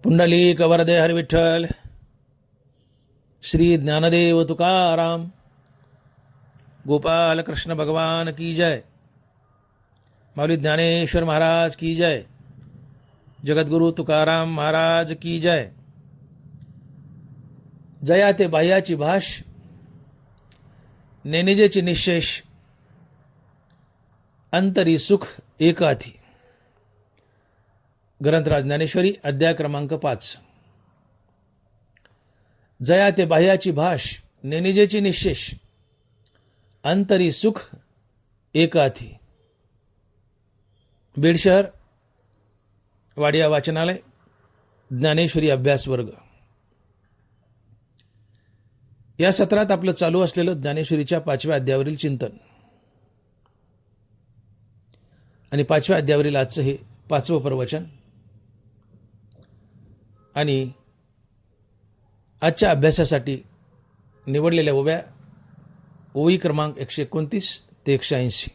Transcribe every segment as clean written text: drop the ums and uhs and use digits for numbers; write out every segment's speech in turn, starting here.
पुंडलिक वरदे हरी विठ्ठल. श्री ज्ञानदेव तुकाराम. गोपाल कृष्ण भगवान की जय. माऊली ज्ञानेश्वर महाराज की जय. जगद्गुरु तुकाराम महाराज की जय. जया ते बाह्याची भाष, नेनिजेची निशेष, अंतरी सुख एकाथी. ग्रंथराज ज्ञानेश्वरी अध्याय क्रमांक 5. जया ते बाह्याची भाष, नेनिजेची निशेष, अंतरी सुख एकाथी. बीड शहर वाडिया वाचनालय ज्ञानेश्वरी अभ्यास वर्ग. या सत्रात आपलं चालू असलेलं ज्ञानेश्वरीच्या 5व्या अध्यायावरील चिंतन आणि 5व्या अध्यायावरील आजचं हे 5वं प्रवचन. आणि आजच्या अभ्यासासाठी निवडलेल्या ओवी क्रमांक 129 ते 180.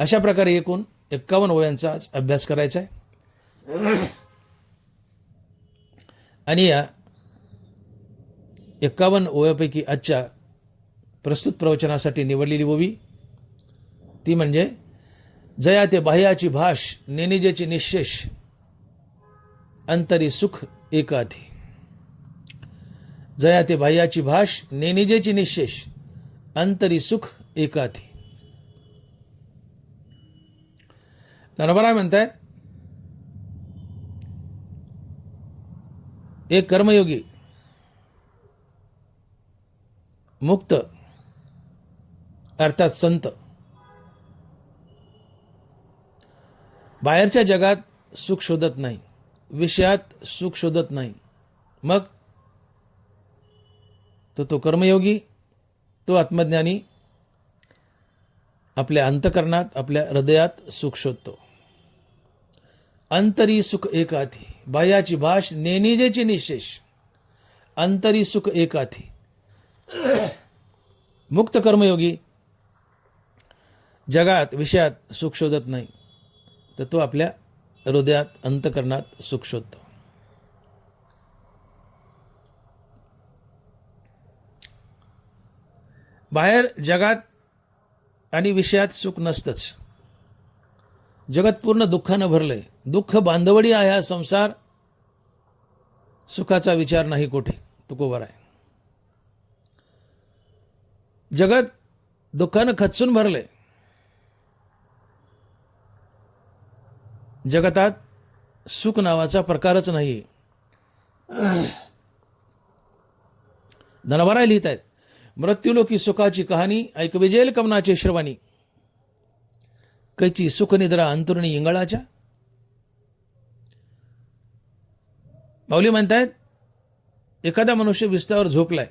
अशा प्रकारे एकूण 51 ओव्यांचा आज अभ्यास करायचा आहे. आणि या 51 ओव्यापैकी आजच्या प्रस्तुत प्रवचनासाठी निवडलेली ओवी ती म्हणजे जया ते बाह्याची भाष, नेनिजेची निशेष, अंतरी सुख एकाथी. जया ते बाह्याची भाष, नेनिजेची निशेष, अंतरी सुख एकाथी. ज्ञानोबा म्हणतायत, एक कर्मयोगी मुक्त अर्थात संत बाहेरच्या जगात सुख शोधत नाही, विषयात सुख शोधत नाही. मग तो कर्मयोगी, तो आत्मज्ञानी आपल्या अंतकरणात, आपल्या हृदयात सुख शोधतो. अंतरी सुख एकाथी. बाह्याची भाष, नेनिजेची निशेष, अंतरी सुख एकाथी. मुक्त कर्मयोगी जगात, विषयात सुख शोधत नाही, तर तो आपल्या हृदयात, अंतकरणात सुख शोधतो. बाहेर जगात आणि विषयात सुख नसतंच. जगत पूर्ण दुःखानं भरलंय. दुःख बांधवडी आहे हा संसार, सुखाचा विचार नाही कोठे. तुकोबर आहे. जगत दुःखानं खचून भरलंय. जगतात सुख नावाचा प्रकारच नाही. धनभराय लिहित आहेत, मृत्यूलोकी सुखाची कहाणी ऐकविजेल कमनाचे श्रवणी, कैची सुखनिद्रा अंतरुणी इंगळाच्या. माऊली म्हणतायत, एखादा मनुष्य विस्तावर झोपलाय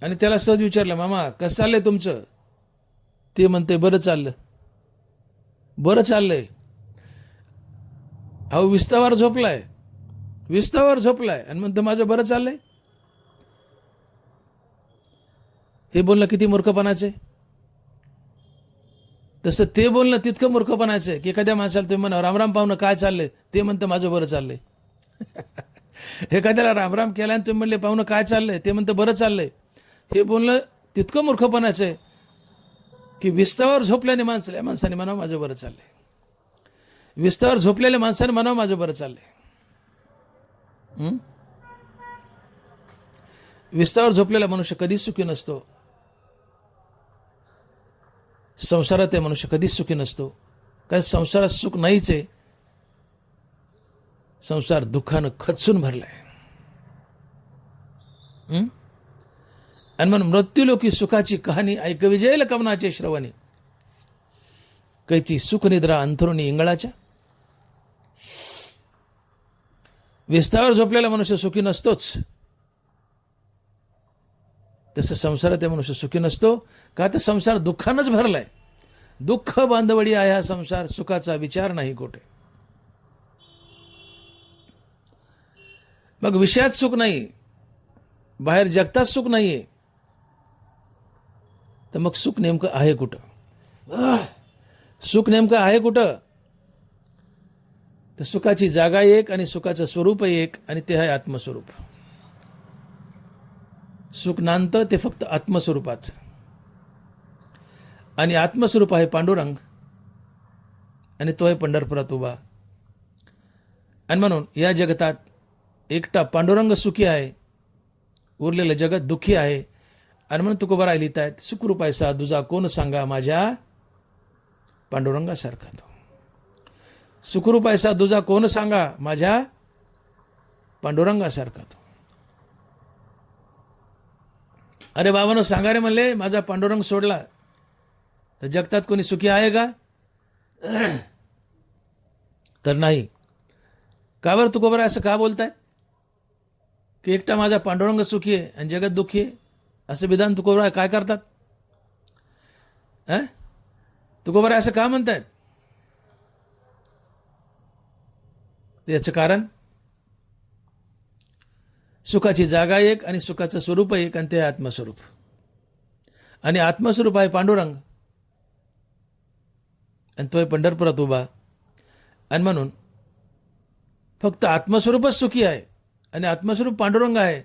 आणि त्याला सहज विचारलं, मामा कसं चाललंय तुमचं? ते म्हणते, बरं चाललं. बरं चाललंय. अहो विस्तावर झोपलाय, विस्तावर झोपलाय आणि म्हणतो माझं बरं चाललंय. हे बोलणं किती मूर्खपणाचे. तसं ते बोलणं तितकं मूर्खपणाचं आहे की एखाद्या माणसाला तुम्ही म्हणा रामराम पाहुणं काय चाललंय, ते म्हणतं माझं बरं चाललंय. एखाद्याला रामराम केला आणि तुम्ही म्हणले पाहुणं काय चाललंय, ते म्हणतं बरं चाललंय. हे बोलणं तितकं मूर्खपणाचं आहे की विस्तावर झोपल्याने माणसाने म्हणावं माझं बरं चाललंय. विस्तावर झोपलेल्या माणसाने म्हणावं माझं बरं चाललंय. विस्तावर झोपलेला मनुष्य कधीच सुखी नसतो. संसारात ते मनुष्य कधीच सुखी नसतो. कारण संसारात सुख नाहीच आहे. संसार दुःखानं खचून भरलाय. आणि म्हणून मृत्यूलोकी सुखाची कहाणी ऐकविजेल कमनाचे श्रवणी, कैची सुखनिद्रा अंथरुणी इंगळाच्या. विस्तावर झोपलेला मनुष्य सुखी नसतोच. तसं संसारात ते मनुष्य सुखी नसतो. का तर संसार दुःखानंच भरलाय. दुःख बांधवडी आहे हा संसार, सुखाचा विचार नाही कोठे. मग विषयात सुख नाही, बाहेर जगतात सुख नाहीये, तर मग सुख नेमकं आहे कुठं? सुख नेमकं आहे कुठं? तर सुखाची जागा एक आणि सुखाचं स्वरूप एक, आणि ते आहे आत्मस्वरूप. सुख नांदतं ते फक्त आत्मस्वरूपात, आणि आत्मस्वरूप आहे पांडुरंग, आणि तो आहे पंढरपुरात उभा. आणि म्हणून या जगतात एकटा पांडुरंग सुखी आहे, उरलेलं जगत दुःखी आहे. आणि म्हणून तुकोबा लिहित आहेत, सुखरूप ऐसा दुजा कोण सांगा माझ्या पांडुरंगासारखा तो. सुखरूप ऐसा दुजा कोण सांगा माझ्या पांडुरंगासारखा तो. अरे बाबांनो सांगा रे म्हणले, माझा पांडुरंग सोडला तर जगतात कोणी सुखी आहे का? तर नाही. का बरं तुकोबा असं का बोलताय की एकटा माझा पांडुरंग सुखी आहे आणि जगत दुःखी आहे? असं विधान तुकोबा काय करतात? तुकोबा असं का म्हणतायत? याचं कारण, सुखाची जागा एक आणि सुखाचं स्वरूप एक, आणि ते आत्मस्वरूप. आणि आत्मस्वरूप आहे पांडुरंग, आणि तो आहे पंढरपुरात उभा. आणि म्हणून फक्त आत्मस्वरूपच सुखी आहे आणि आत्मस्वरूप पांडुरंग आहे.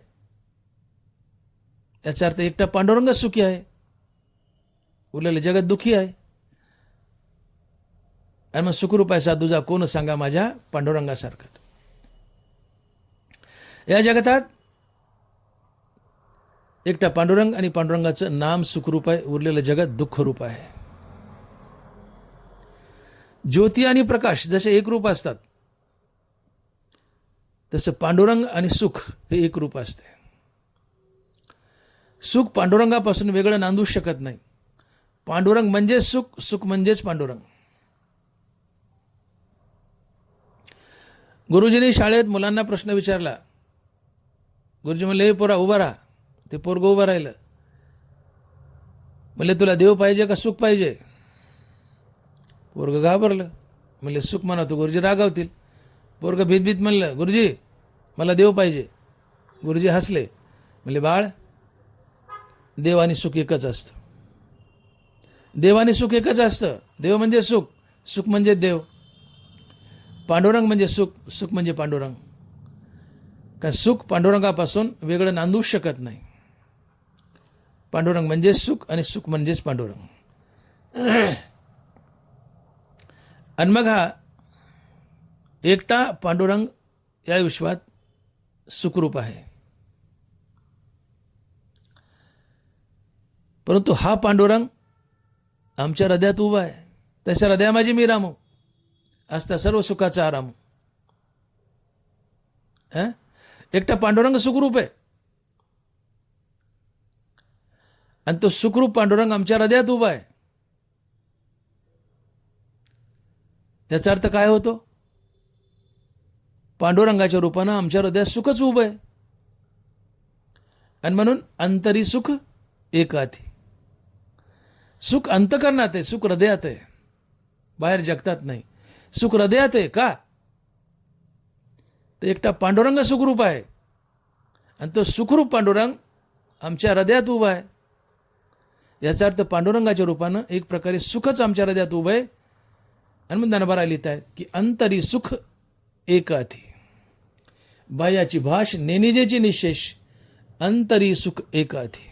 याचा अर्थ एकटा पांडुरंगच सुखी आहे, उरलेलं जगत दुःखी आहे. आणि मग सुखरूप आहे साधूजा कोण सांगा माझ्या पांडुरंगासारखा. या जगतात एकटा पांडुरंग, आणि पांडुरंगाचं नाम सुखरूप आहे, उरलेलं जगत दुःखरूप आहे. ज्योती आणि प्रकाश जसे एक रूप असतात, तसं पांडुरंग आणि सुख हे एक रूप असते. सुख पांडुरंगापासून वेगळं नांदू शकत नाही. पांडुरंग म्हणजेच सुख, सुख म्हणजेच पांडुरंग. गुरुजींनी शाळेत मुलांना प्रश्न विचारला. गुरुजी म्हणले, हे पोरा उभा राहा. ते पोरग उभं राहिलं. म्हणले, तुला देव पाहिजे का सुख पाहिजे? पोरग घाबरलं. म्हणले, सुख म्हणा तू, गुरुजी रागावतील. पोरग भीत म्हणलं, गुरुजी मला देव पाहिजे. गुरुजी हसले. म्हणले, बाळ, देव आणि सुख एकच असतं. देव आणि सुख एकच असतं. देव म्हणजे सुख, सुख म्हणजे देव. पांडुरंग म्हणजे सुख, सुख म्हणजे पांडुरंग. कारण सुख पांडुरंगापासून वेगळं नांदू शकत नाही. पांडुरंग म्हणजेच सुख आणि सुख म्हणजेच पांडुरंग. आणि मग हा एकटा पांडुरंग या विश्वात सुखरूप आहे. परंतु हा पांडुरंग आमच्या हृदयात उभा आहे. तशा हृदया माझी मी रामू, असता सर्व सुखाचा आराम. एकटा पांडुरंग सुखरूप आहे, आणि तो सुखरूप पांडुरंग आमच्या हृदयात उभा आहे. याचा अर्थ काय होतो? पांडुरंगाच्या रूपानं आमच्या हृदयात सुखच उभं आहे. आणि म्हणून अंतरी सुख एकाती. सुख अंतकरणात आहे, सुख हृदयात आहे, बाहेर जगतात नाही. सुख हृदयात आहे. का? तर एकटा पांडुरंग सुखरूप आहे, आणि तो सुखरूप पांडुरंग आमच्या हृदयात उभा आहे. याचा अर्थ पांडुरंगाच्या रूपानं एक प्रकारे सुखच आमच्या हृदयात उभं आहे. आणि मग ज्ञानोबा लिहित आहेत की अंतरी सुख एकाती, बाह्याची भाष नेनिजेची निशेष, अंतरी सुख एकाती.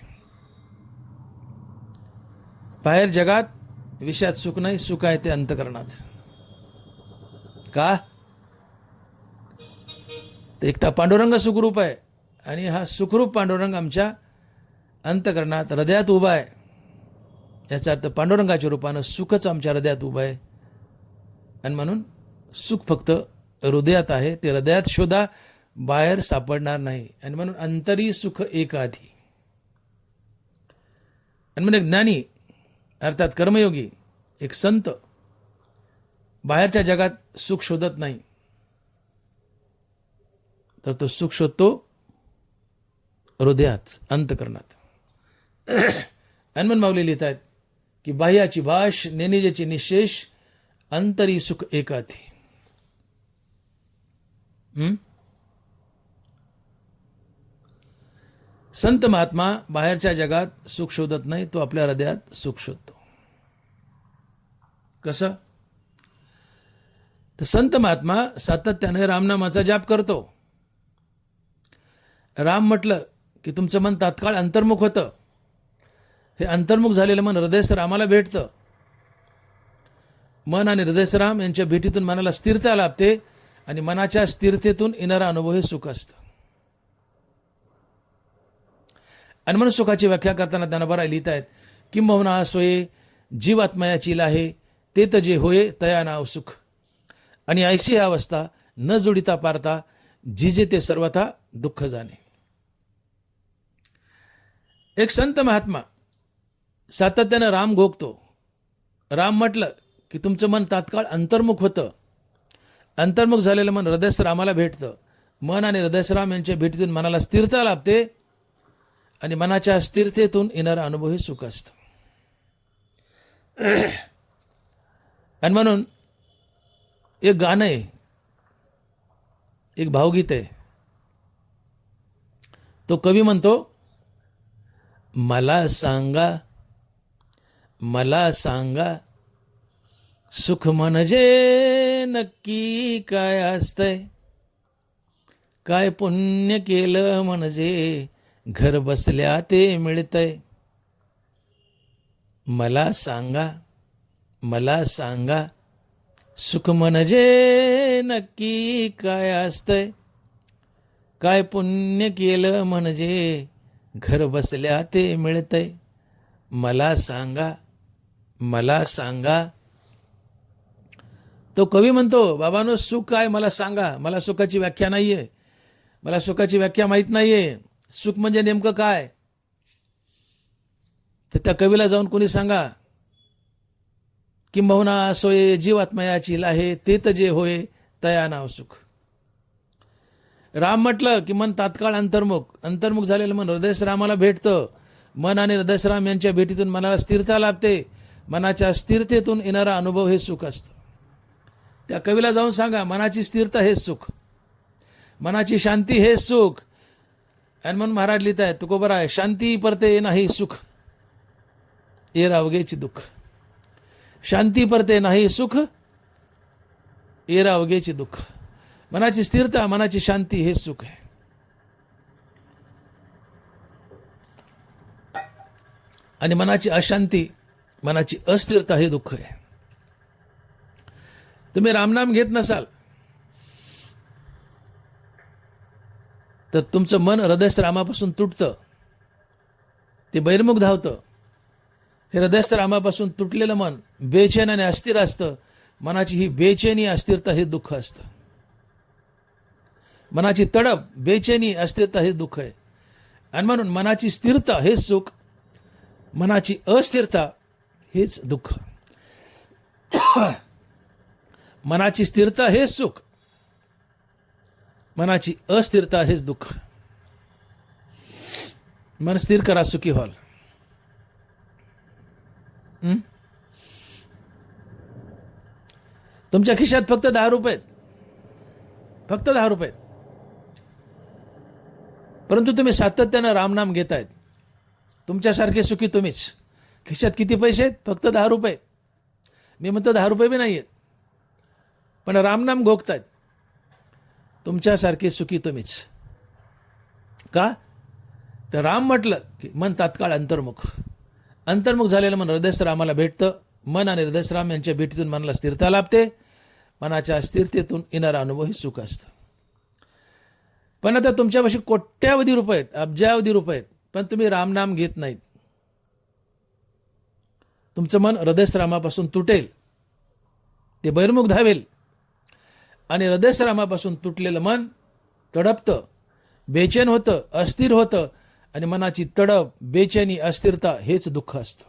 बाहेर जगात विषयात सुख नाही, सुख आहे ते अंतकरणात. का? तर एकटा पांडुरंग सुखरूप आहे, आणि हा सुखरूप पांडुरंग आमच्या अंतकरणात हृदयात उभा आहे. याचा अर्थ पांडुरंगाच्या रूपानं सुखच आमच्या हृदयात उभं आहे. आणि म्हणून सुख फक्त हृदयात आहे, ते हृदयात शोधा, बाहेर सापडणार नाही. आणि म्हणून अंतरी सुख एकाधी. आणि म्हणून एक ज्ञानी अर्थात कर्मयोगी, एक संत बाहेरच्या जगात सुख शोधत नाही, तर तो सुख शोधतो हृदयात, अंतकरणात. हनुमान माऊली लिहित आहेत की बाह्याची भाष नेनिजेची निशेष, अंतरी सुख एकाधी. संत महात्मा बाहेरच्या जगात सुख शोधत नाही, तो आपल्या हृदयात सुख शोधतो. कसं? तर संत महात्मा सातत्याने रामनामाचा जाप करतो. राम म्हटलं की तुमचं मन तात्काळ अंतर्मुख होतं. हे अंतर्मुख झालेलं मन हृदयस्थ रामाला भेटतं. मन आणि हृदयस्थ राम यांच्या भेटीतून मनाला स्थिरता लाभते आणि मनाच्या स्थिरतेतून येणारा अनुभव हे सुख असतं. आणि म्हणून सुखाची व्याख्या करताना ज्ञानोबा लिहित आहेत, किंबहुना सोये जीवात्मयाची लाहे ते तजे होये तया नाव सुख. आणि ऐशी अवस्था न जोडिता पारता जिजे ते सर्वथा दुःख जाणे. एक संत महात्मा सातत्यानं राम घोकतो. राम म्हटलं की तुमचं मन तात्काळ अंतर्मुख होतं. अंतर्मुख झालेलं मन हृदयस्थ रामाला भेटतं. मन आणि हृदयस्थ राम यांच्या भेटीतून मनाला स्थिरता लाभते आणि मनाच्या स्थिरतेतून येणारा अनुभव हे सुख असतं. आणि म्हणून एक गाणं आहे, एक भावगीत आहे. तो कवी म्हणतो, मला सांगा मला सांगा सुख म्हणजे नक्की काय असतंय, काय पुण्य केलं म्हणजे घर बसल्या ते मिळतंय. मला सांगा सुख म्हणजे नक्की काय असतंय, काय पुण्य केलं म्हणजे घर बसल्या ते मिळतंय. मला सांगा. तो कवी म्हणतो, बाबांनो सुख काय मला सांगा. मला सुखाची व्याख्या नाहीये. मला सुखाची व्याख्या माहीत नाहीये. सुख म्हणजे नेमकं काय. तर त्या कवीला जाऊन कोणी सांगा, किंबहुना सोये जीवात्मयाची लाहे ते तजे होय तया नाव सुख. राम म्हटलं की मन तात्काळ अंतर्मुख झालेलं मन हृदयस्थ रामाला भेटतं. मन आणि हृदयस्थ राम यांच्या भेटीतून मनाला स्थिरता लाभते. मनाच्या स्थिरतेतून येणारा अनुभव हे सुख असतं. त्या कवीला जाऊन सांगा, मनाची स्थिरता हेच सुख, मनाची शांती हेच सुख. आणि म्हणून महाराज लिहित आहेत, तुकोबरा आहे, शांती परते नाही सुख ये रावगेची दुःख. शांती परते नाही सुख ये रावगेची दुःख. मनाची स्थिरता, मनाची शांती हे सुख आहे. आणि मनाची अशांती, मनाची अस्थिरता हे दुःख आहे. तुम्ही रामनाम घेत नसाल तर तुमचं मन हृदयस्थ रामापासून तुटतं, ते बहिर्मुख धावतं. हे हृदयस्थ रामापासून तुटलेलं मन बेचैन आणि अस्थिर असतं. मनाची ही बेचैनी अस्थिरता हे दुःख असतं. मनाची तडप, बेचैनी, अस्थिरता हे दुःख आहे. आणि म्हणून मनाची स्थिरता हेच सुख, मनाची अस्थिरता हेच दुःख. मनाची स्थिरता हेच सुख, मनाची अस्थिरता हेच दुःख. मन स्थिर करा, सुखी व्हाल. तुमच्या खिशात फक्त 10 रुपये, फक्त 10 रुपये, परंतु तुम्ही सातत्यानं रामनाम घेतायत. तुमच्यासारखे सुखी तुम्हीच. खिशात किती पैसे आहेत? फक्त 10 रुपये. मी म्हणतो 10 रुपये बी नाही आहेत, पण रामनाम घोकतायत. तुमच्यासारखे सुखी तुम्हीच. का? तर राम म्हटलं की मन तात्काळ अंतर्मुख झालेलं मन हृदयस्थ रामाला भेटतं. मन आणि हृदयस्थ राम यांच्या भेटीतून मनाला स्थिरता लाभते. मनाच्या स्थिरतेतून येणारा अनुभव हे सुख असतं. पण आता तुमच्यापाशी कोट्यावधी रुपये आहेत, अब्जावधी रुपये आहेत, पण तुम्ही रामनाम घेत नाहीत. तुमचं मन हृदयस्थ रामापासून तुटेल, ते बहिर्मुख धावेल. आणि हृदयस्थ रामापासून तुटलेलं मन तडपतं, बेचैन होतं, अस्थिर होतं. आणि मनाची तडप, बेचैनी, अस्थिरता हेच दुःख असतं.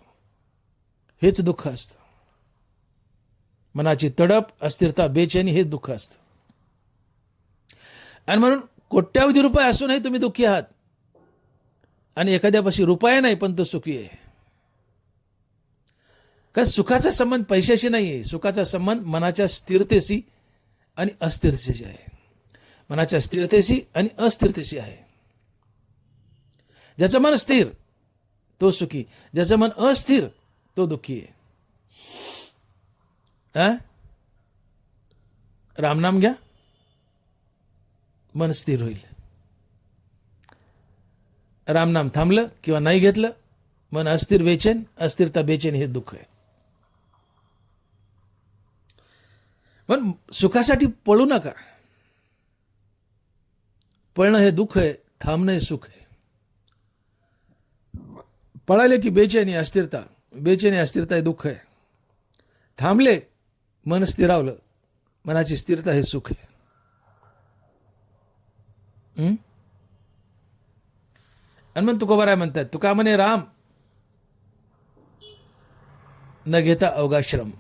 हेच दुःख असतं. मनाची तडप, अस्थिरता, बेचैनी हेच दुःख असतं. आणि म्हणून कोट्यावधी रुपये असूनही तुम्ही दुःखी आहात. आणि एखाद्यापाशी रुपया नाही पण तो सुखी आहे. का? सुखाचा संबंध पैशाशी नाही आहे. सुखाचा संबंध मनाच्या स्थिरतेशी आणि अस्थिरतेशी आहे. मनाच्या स्थिरतेशी आणि अस्थिरतेशी आहे. ज्याचं मन स्थिर तो सुखी, ज्याचं मन अस्थिर तो दुःखी आहे. रामनाम घ्या, मन स्थिर होईल. रामनाम थांबलं किंवा नाही घेतलं, मन अस्थिर बेचैन, अस्थिरता बेचैन, हे दुःख आहे. पण सुखासाठी पळू नका. पळणं हे दुःख आहे, थांबणं हे सुख आहे. पळाले की बेचैनी अस्थिरता, बेचैनी अस्थिरता हे दुःख आहे. थांबले, मन स्थिरावलं, मनाची स्थिरता हे सुख आहे. आणि मग तुकोबाराय म्हणतात, तुका म्हणे राम न घेता अवघा श्रम.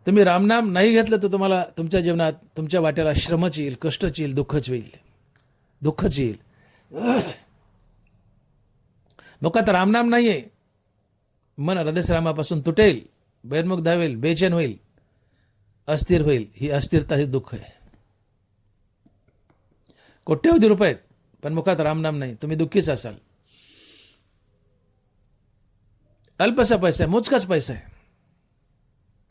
तुम्ही रामनाम नाही घेतलं तर तुम्हाला तुमच्या जीवनात तुमच्या वाट्याला श्रमच येईल, कष्टच येईल, दुःखच होईल, दुःखच येईल. मग आता रामनाम नाहीये, मन हृदयरामापासून तुटेल, बहिर्मुख धावेल, बेचैन होईल, अस्थिर होईल. ही अस्थिरता हे दुःख आहे. कोट्यवधी रुपये आहेत पण मुखात रामनाम नाही, तुम्ही दुःखीच असाल. अल्पसा पैसा आहे, मोजकाच पैसा आहे,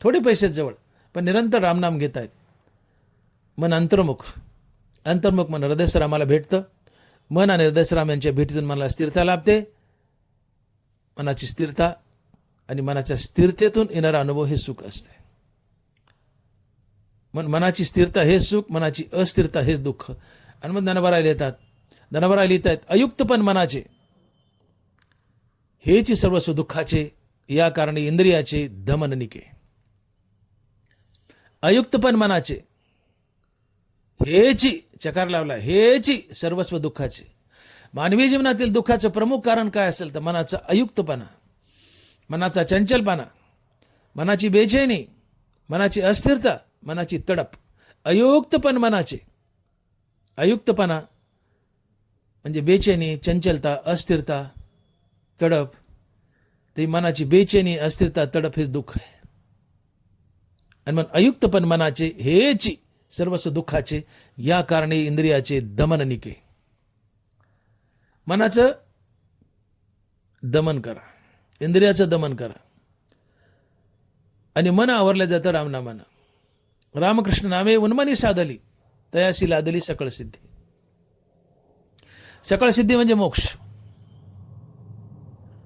थोडे पैसे जवळ, पण निरंतर रामनाम घेत आहेत. मन अंतर्मुख, अंतर्मुख मन हृदयरामाला भेटतं. मन आणि हृदयराम यांच्या भेटीतून मला स्थिरता लाभते. मनाची स्थिरता आणि मनाच्या स्थिरतेतून येणारा अनुभव हे सुख असते. मनाची स्थिरता हे सुख, मनाची अस्थिरता हे दुःख. आणि मग धनभरायला येतात, धनभरायला लिहित आहेत, अयुक्तपण मनाचे हेची सर्वस्व दुःखाचे, या कारणे इंद्रियाचे दमन निके. अयुक्तपण मनाचे हेची, चकार लावला, हेची सर्वस्व दुःखाचे. मानवी जीवनातील दुःखाचं प्रमुख कारण काय असेल तर मनाचा अयुक्तपणा, मनाचा चंचलपणा, मनाची बेचैनी, मनाची अस्थिरता, मनाची तडप. अयुक्तपण मनाचे, अयुक्तपणा म्हणजे बेचैनी, चंचलता, अस्थिरता, तडप. ते मनाची बेचैनी, अस्थिरता, तडप हे दुःख आहे. आणि मग अयुक्तपण मनाचे हेची सर्वस्व दुःखाचे, या कारणे इंद्रियाचे दमन निके. मनाचं दमन करा, इंद्रियाचं दमन करा. आणि मन आवरलं जातं रामनामानं. रामकृष्ण नामे उन्मनी साधली, तयाशी लादली सकळ सिद्धी. सकळ सिद्धी म्हणजे मोक्ष.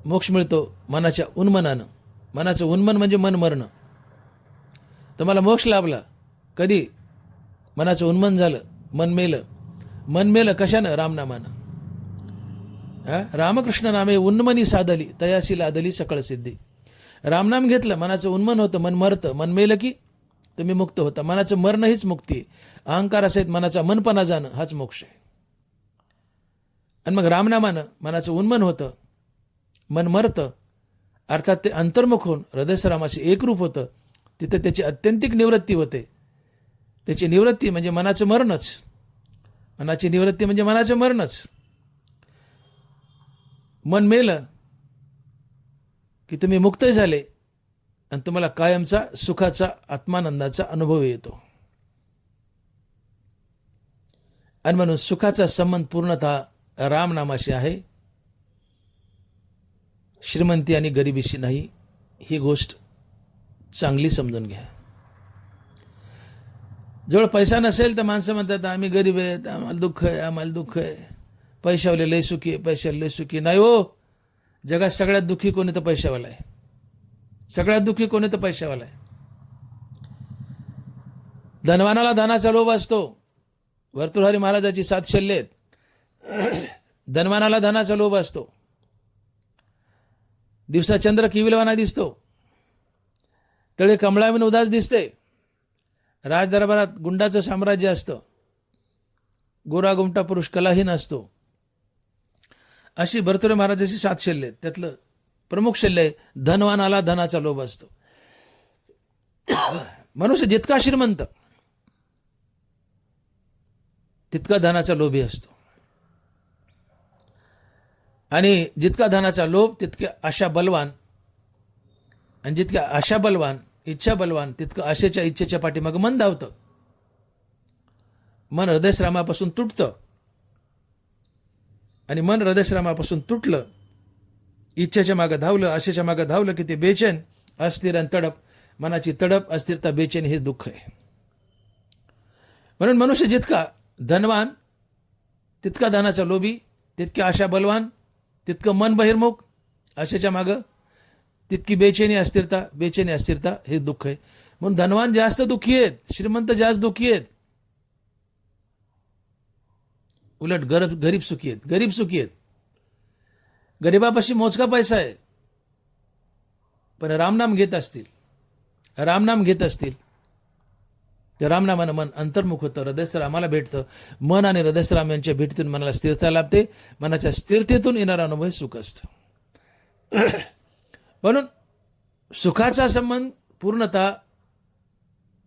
मोक्ष मिळतो मनाच्या उन्मनानं. मनाचं उन्मन म्हणजे मन मरणं. तुम्हाला मोक्ष लाभला कधी? मनाचं उन्मन झालं, मन मेलं. मन मेलं कशानं? रामनामानं. रामकृष्ण नामे उन्मनी साधली, तयाशी लादली सकळ सिद्धी. रामनाम घेतलं, मनाचं उन्मन होतं, मन मरतं. मन मेलं की तुम्ही मुक्त होता. मनाचं मरण हीच मुक्ती आहे. अहंकारासहित मनाचा मनपणा जाणं हाच मोक्ष आहे. आणि मग रामनामानं मनाचं उन्मन होतं, मन मरतं, अर्थात ते अंतर्मुख होऊन हृदयरामाशी एकरूप होतं. तिथे त्याची अत्यंतिक निवृत्ती होते. त्याची निवृत्ती म्हणजे मनाचं मरणच. मनाची निवृत्ती म्हणजे मनाचं मरणच. मन मेलं की तुम्ही मुक्तही झाले आणि तुम्हाला कायमचा सुखाचा, आत्मानंदाचा अनुभव येतो. आणि म्हणून सुखाचा संबंध पूर्णतः रामनामाशी आहे, श्रीमंती आणि गरिबीशी नाही. ही गोष्ट चांगली समजून घ्या. जवळ पैसा नसेल तर माणसं म्हणतात आम्ही गरीब आहेत, आम्हाला दुःख आहे, आम्हाला दुःख आहे. पैशावाले लय सुखी आहे, पैशाला लय सुखी नाही. हो, जगात सगळ्यात दुःखी कोणी तर पैशावाला आहे. सगळ्यात दुःखी कोणी तर पैशावाला आहे. धनवानाला धनाचा लोभ असतो. भर्तृहरी महाराजाची 7 शल्ये आहेत. धनवानाला धनाचा लोभ असतो. दिवसा चंद्र किविलवाना दिसतो, तळे कमळाविन उदास दिसते. राजदरबारात गुंडाचं साम्राज्य असतं. गोरा गुमटा पुरुष कलाहीन असतो. अशी भर्तृहरी महाराजाची 7 शल्ये आहेत. त्यातलं प्रमुख शल्य आहे, धनवानाला धनाचा लोभ असतो. मनुष्य जितका श्रीमंत तितका धनाचा लोभी असतो. आणि जितका धनाचा लोभ तितके आशा बलवान, आणि जितक्या आशा बलवान, इच्छा बलवान, तितकं आशेच्या इच्छेच्या पाठीमागं मन धावतं. मन हृदयरामापासून तुटतं. आणि मन हृदयरामापासून तुटलं, इच्छेच्या मागं धावलं, आशेच्या मागं धावलं की ते बेचैन, अस्थिर आणि तडप. मनाची तडप, अस्थिरता, बेचैनी हे दुःख आहे. म्हणून मनुष्य जितका धनवान तितका धनाचा लोभी, तितकी आशा बलवान, तितकं मन बहिर्मुख, आशेच्या मागं तितकी बेचैनी अस्थिरता हे दुःख आहे. म्हणून धनवान जास्त दुःखी आहेत, श्रीमंत जास्त दुःखी आहेत. उलट गरीब सुखी आहेत. गरीबापाशी मोजका पैसा आहे, पण रामनाम घेत असतील तर रामनामानं मन अंतर्मुख होतं, हृदयस्थरामाला भेटतं. मन आणि हृदयस्थराम यांच्या भेटीतून मनाला स्थिरता लाभते. मनाच्या स्थिरतेतून येणारा अनुभव हे सुख असतं. म्हणून सुखाचा संबंध पूर्णतः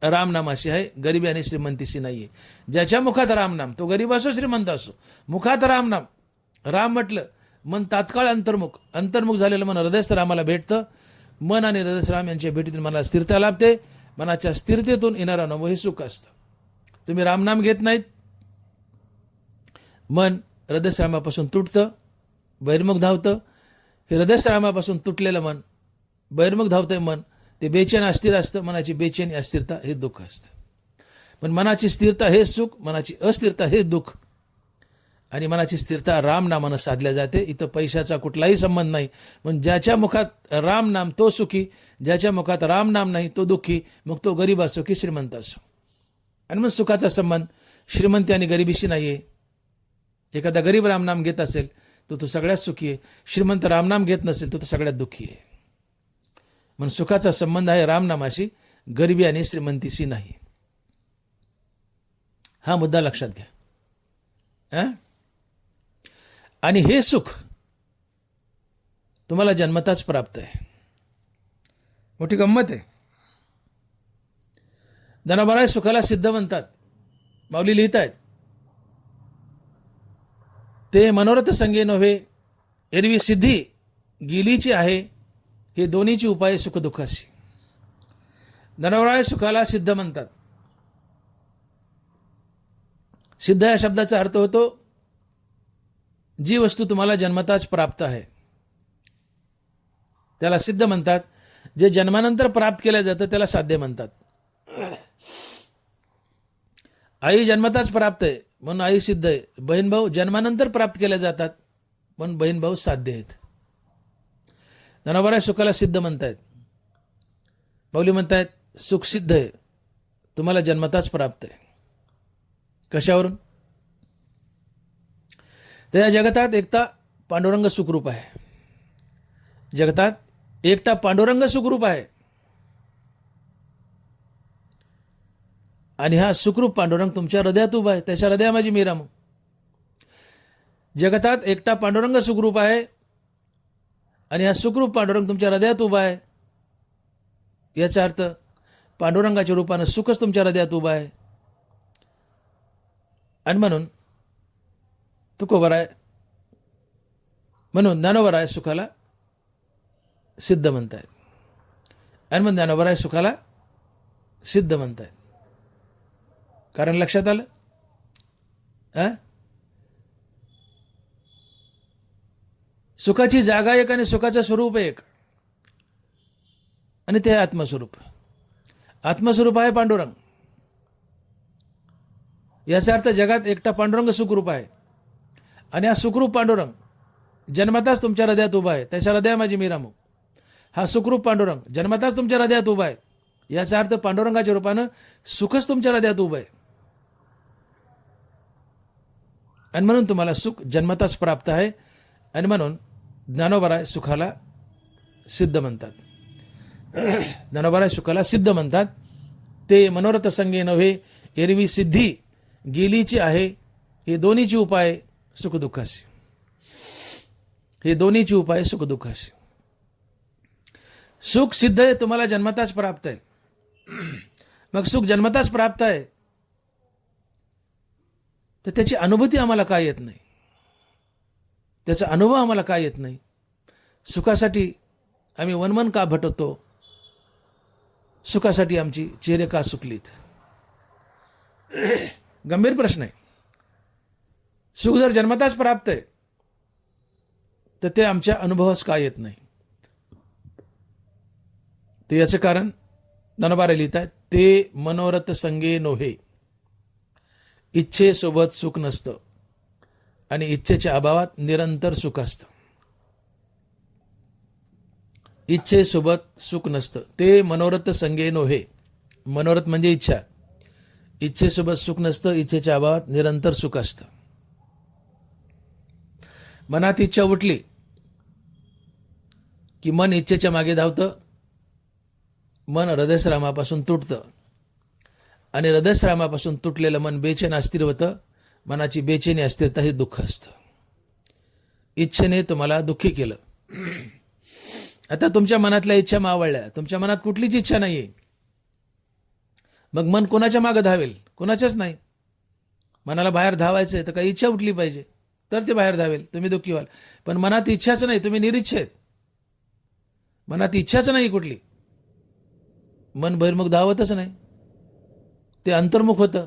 रामनामाशी आहे, गरिबी आणि श्रीमंतीशी नाहीये. ज्याच्या मुखात रामनाम, तो गरीब असो श्रीमंत असो, मुखात रामनाम, राम म्हटलं मन तात्काळ अंतर्मुख झालेलं मन हृदयस्थ रामाला भेटतं. मन आणि हृदयस्थराम यांच्या भेटीतून मनाला स्थिरता लाभते. मनाच्या स्थिरतेतून येणारा अनुभव हे सुख असतं. तुम्ही रामनाम घेत नाहीत, मन हृदयस्थरामापासून तुटतं, बहिर्मुख धावतं. हे हृदयस्थरामापासून तुटलेलं मन, बहिर्मुख धावतंय मन, ते बेचैन अस्थिर असतं. मनाची बेचैनी अस्थिरता हे दुःख असतं. पण मनाची स्थिरता हे सुख, मनाची अस्थिरता हे दुःख. आणि मनाची स्थिरता रामनामानं साधल्या जाते. इथं पैशाचा कुठलाही संबंध नाही. पण ज्याच्या मुखात रामनाम तो सुखी, ज्याच्या मुखात रामनाम नाही तो दुःखी. मग तो गरीब असो की श्रीमंत असो. आणि मग सुखाचा संबंध श्रीमंती आणि गरिबीशी नाहीये. एखादा गरीब रामनाम घेत असेल तो सगळ्यात सुखी आहे. श्रीमंत रामनाम घेत नसेल तो सगळ्यात दुःखी आहे. म्हणून सुखाचा संबंध आहे रामनामाशी, गरिबी आणि श्रीमंतीशी नाही. हा मुद्दा लक्षात घ्या. आणि हे सुख तुम्हाला जन्मताच प्राप्त आहे. मोठी गंमत आहे. धनाभराय सुखाला सिद्ध म्हणतात. माऊली लिहित आहेत, ते मनोरथ संगे नव्हे, एरवी सिद्धी गेलीची आहे, हे दोन्हीची उपाय सुखदुःखाशी. धनाभराय सुखाला सिद्ध म्हणतात. सिद्ध या शब्दाचा अर्थ होतो जी वस्तू तुम्हाला जन्मताच प्राप्त आहे त्याला सिद्ध म्हणतात. जे जन्मानंतर प्राप्त केलं जातं त्याला साध्य म्हणतात. आई जन्मताच प्राप्त आहे म्हणून आई सिद्ध आहे. बहीण भाऊ जन्मानंतर प्राप्त केल्या जातात म्हणून बहीण भाऊ साध्य आहेत. धनाभराय सुखाला सिद्ध म्हणतायत. माऊली म्हणतायत सुख सिद्ध आहे, तुम्हाला जन्मताच प्राप्त आहे. कशावरून? तर या जगतात एकटा पांडुरंग सुखरूप आहे. जगतात एकटा पांडुरंग सुखरूप आहे. आणि हा सुखरूप पांडुरंग तुमच्या हृदयात उभा आहे. त्याच्या हृदया माझी मीरा. मग जगतात एकटा पांडुरंग सुखरूप आहे आणि हा सुखरूप पांडुरंग तुमच्या हृदयात उभा आहे. याचा अर्थ पांडुरंगाच्या रूपानं सुखच तुमच्या हृदयात उभा आहे. आणि म्हणून तुकोबराय, म्हणून ज्ञानोबराय सुखाला सिद्ध म्हणतायत. आणि मग ज्ञानोबराय सुखाला सिद्ध म्हणतायत. कारण लक्षात आलं? सुखाची जागा एक आणि सुखाचं स्वरूप एक, आणि ते आहे आत्मस्वरूप. आत्मस्वरूप आहे पांडुरंग. याचा अर्थ जगात एकटा पांडुरंग सुखरूप आहे आणि हा सुखरूप पांडुरंग जन्मताच तुमच्या हृदयात उभा आहे. त्याच्या हृदया माझी मीरामू. हा सुखरूप पांडुरंग जन्मताच तुमच्या हृदयात उभा आहे. याचा अर्थ पांडुरंगाच्या रूपानं सुखच तुमच्या हृदयात उभं आहे. आणि म्हणून तुम्हाला सुख जन्मताच प्राप्त आहे. आणि म्हणून ज्ञानोबराय सुखाला सिद्ध म्हणतात. ज्ञानोबराय सुखाला सिद्ध म्हणतात. ते मनोरथ संगे नव्हे, एरवी सिद्धी गेलीची आहे, हे दोन्हीची उपाय सुखदुःखाशी. हे दोन्हीची उपाय सुखदुःखाशी. सुख सिद्ध आहे, तुम्हाला जन्मताच प्राप्त आहे. मग सुख जन्मताच प्राप्त आहे तर त्याची अनुभूती आम्हाला काय येत नाही? त्याचा अनुभव आम्हाला काय येत नाही? सुखासाठी आम्ही वनवन का भटकतो? सुखासाठी आमची चेहरे का सुकलीत? गंभीर प्रश्न आहे. सुख जर जन्मताच प्राप्त आहे तर ते आमच्या अनुभवास का येत नाही? तर याचं कारण ज्ञानोबा लिहितात, ते मनोरथ संगे नोहे, इच्छेसोबत सुख नसतं आणि इच्छेच्या अभावात निरंतर सुख असतं. इच्छेसोबत सुख नसतं, ते मनोरथ संगे नोहे. मनोरथ म्हणजे इच्छा. इच्छेसोबत सुख नसतं, इच्छेच्या अभावात निरंतर सुख असतं. मनात इच्छा उठली की मन इच्छेच्या मागे धावतं. मन हृदयस्रामापासून तुटतं आणि हृदयस्रामापासून तुटलेलं मन बेचैन अस्थिर होतं. मनाची बेचैनी अस्थिरता हे दुःख असतं. इच्छेने तुम्हाला दुःखी केलं. आता तुमच्या मनातल्या इच्छा मावळल्या, तुमच्या मनात कुठलीच इच्छा नाहीये. मग मन कोणाच्या मागे धावेल? कोणाच्याच नाही. मनाला बाहेर धावायचंय तर काही इच्छा उठली पाहिजे, तर ते बाहेर धावेल, तुम्ही दुःखी व्हाल. पण मनात इच्छाच नाही, तुम्ही निरीच्छ आहेत. मनात इच्छाच नाही कुठली, मन बहिर्मुख धावतच नाही, ते अंतर्मुख होतं.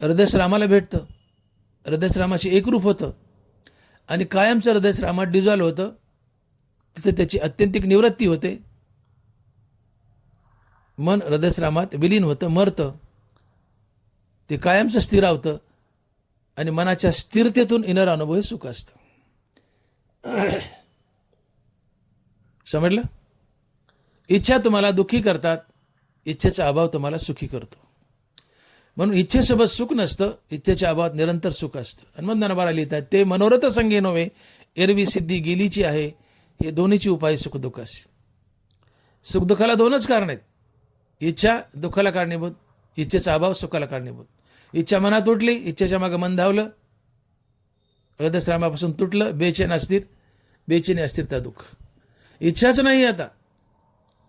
हृदयश्रामाला भेटतं, हृदयश्रामाशी एकरूप होतं आणि कायमचं हृदयश्रामात डिझॉल्व्ह होतं. तिथे त्याची अत्यंतिक निवृत्ती होते. मन हृदयश्रामात विलीन होतं, मरतं. ते कायमचं स्थिरावतं आणि मनाच्या स्थिरतेतून येणारा अनुभव हे सुख असतं. समजलं? इच्छा तुम्हाला दुःखी करतात, इच्छेचा अभाव तुम्हाला सुखी करतो. म्हणून इच्छेसोबत सुख नसतं, इच्छेच्या अभावात निरंतर सुख असतं. आणि मग ज्ञानोबा लिहितात, ते मनोरथ संगे नव्हे, एरवी सिद्धी गेलीची आहे. हे दोन्हीची उपाय सुखदुःखास. सुखदुःखाला दोनच कारण आहेत. इच्छा दुःखाला कारणीभूत, इच्छेचा अभाव सुखाला कारणीभूत. इच्छा मनात उठली, इच्छेच्या मागे मन धावलं, हृदयश्रामापासून तुटलं, बेचैन अस्थिर, बेचैनी अस्थिरता दुःख. इच्छाच नाही आता,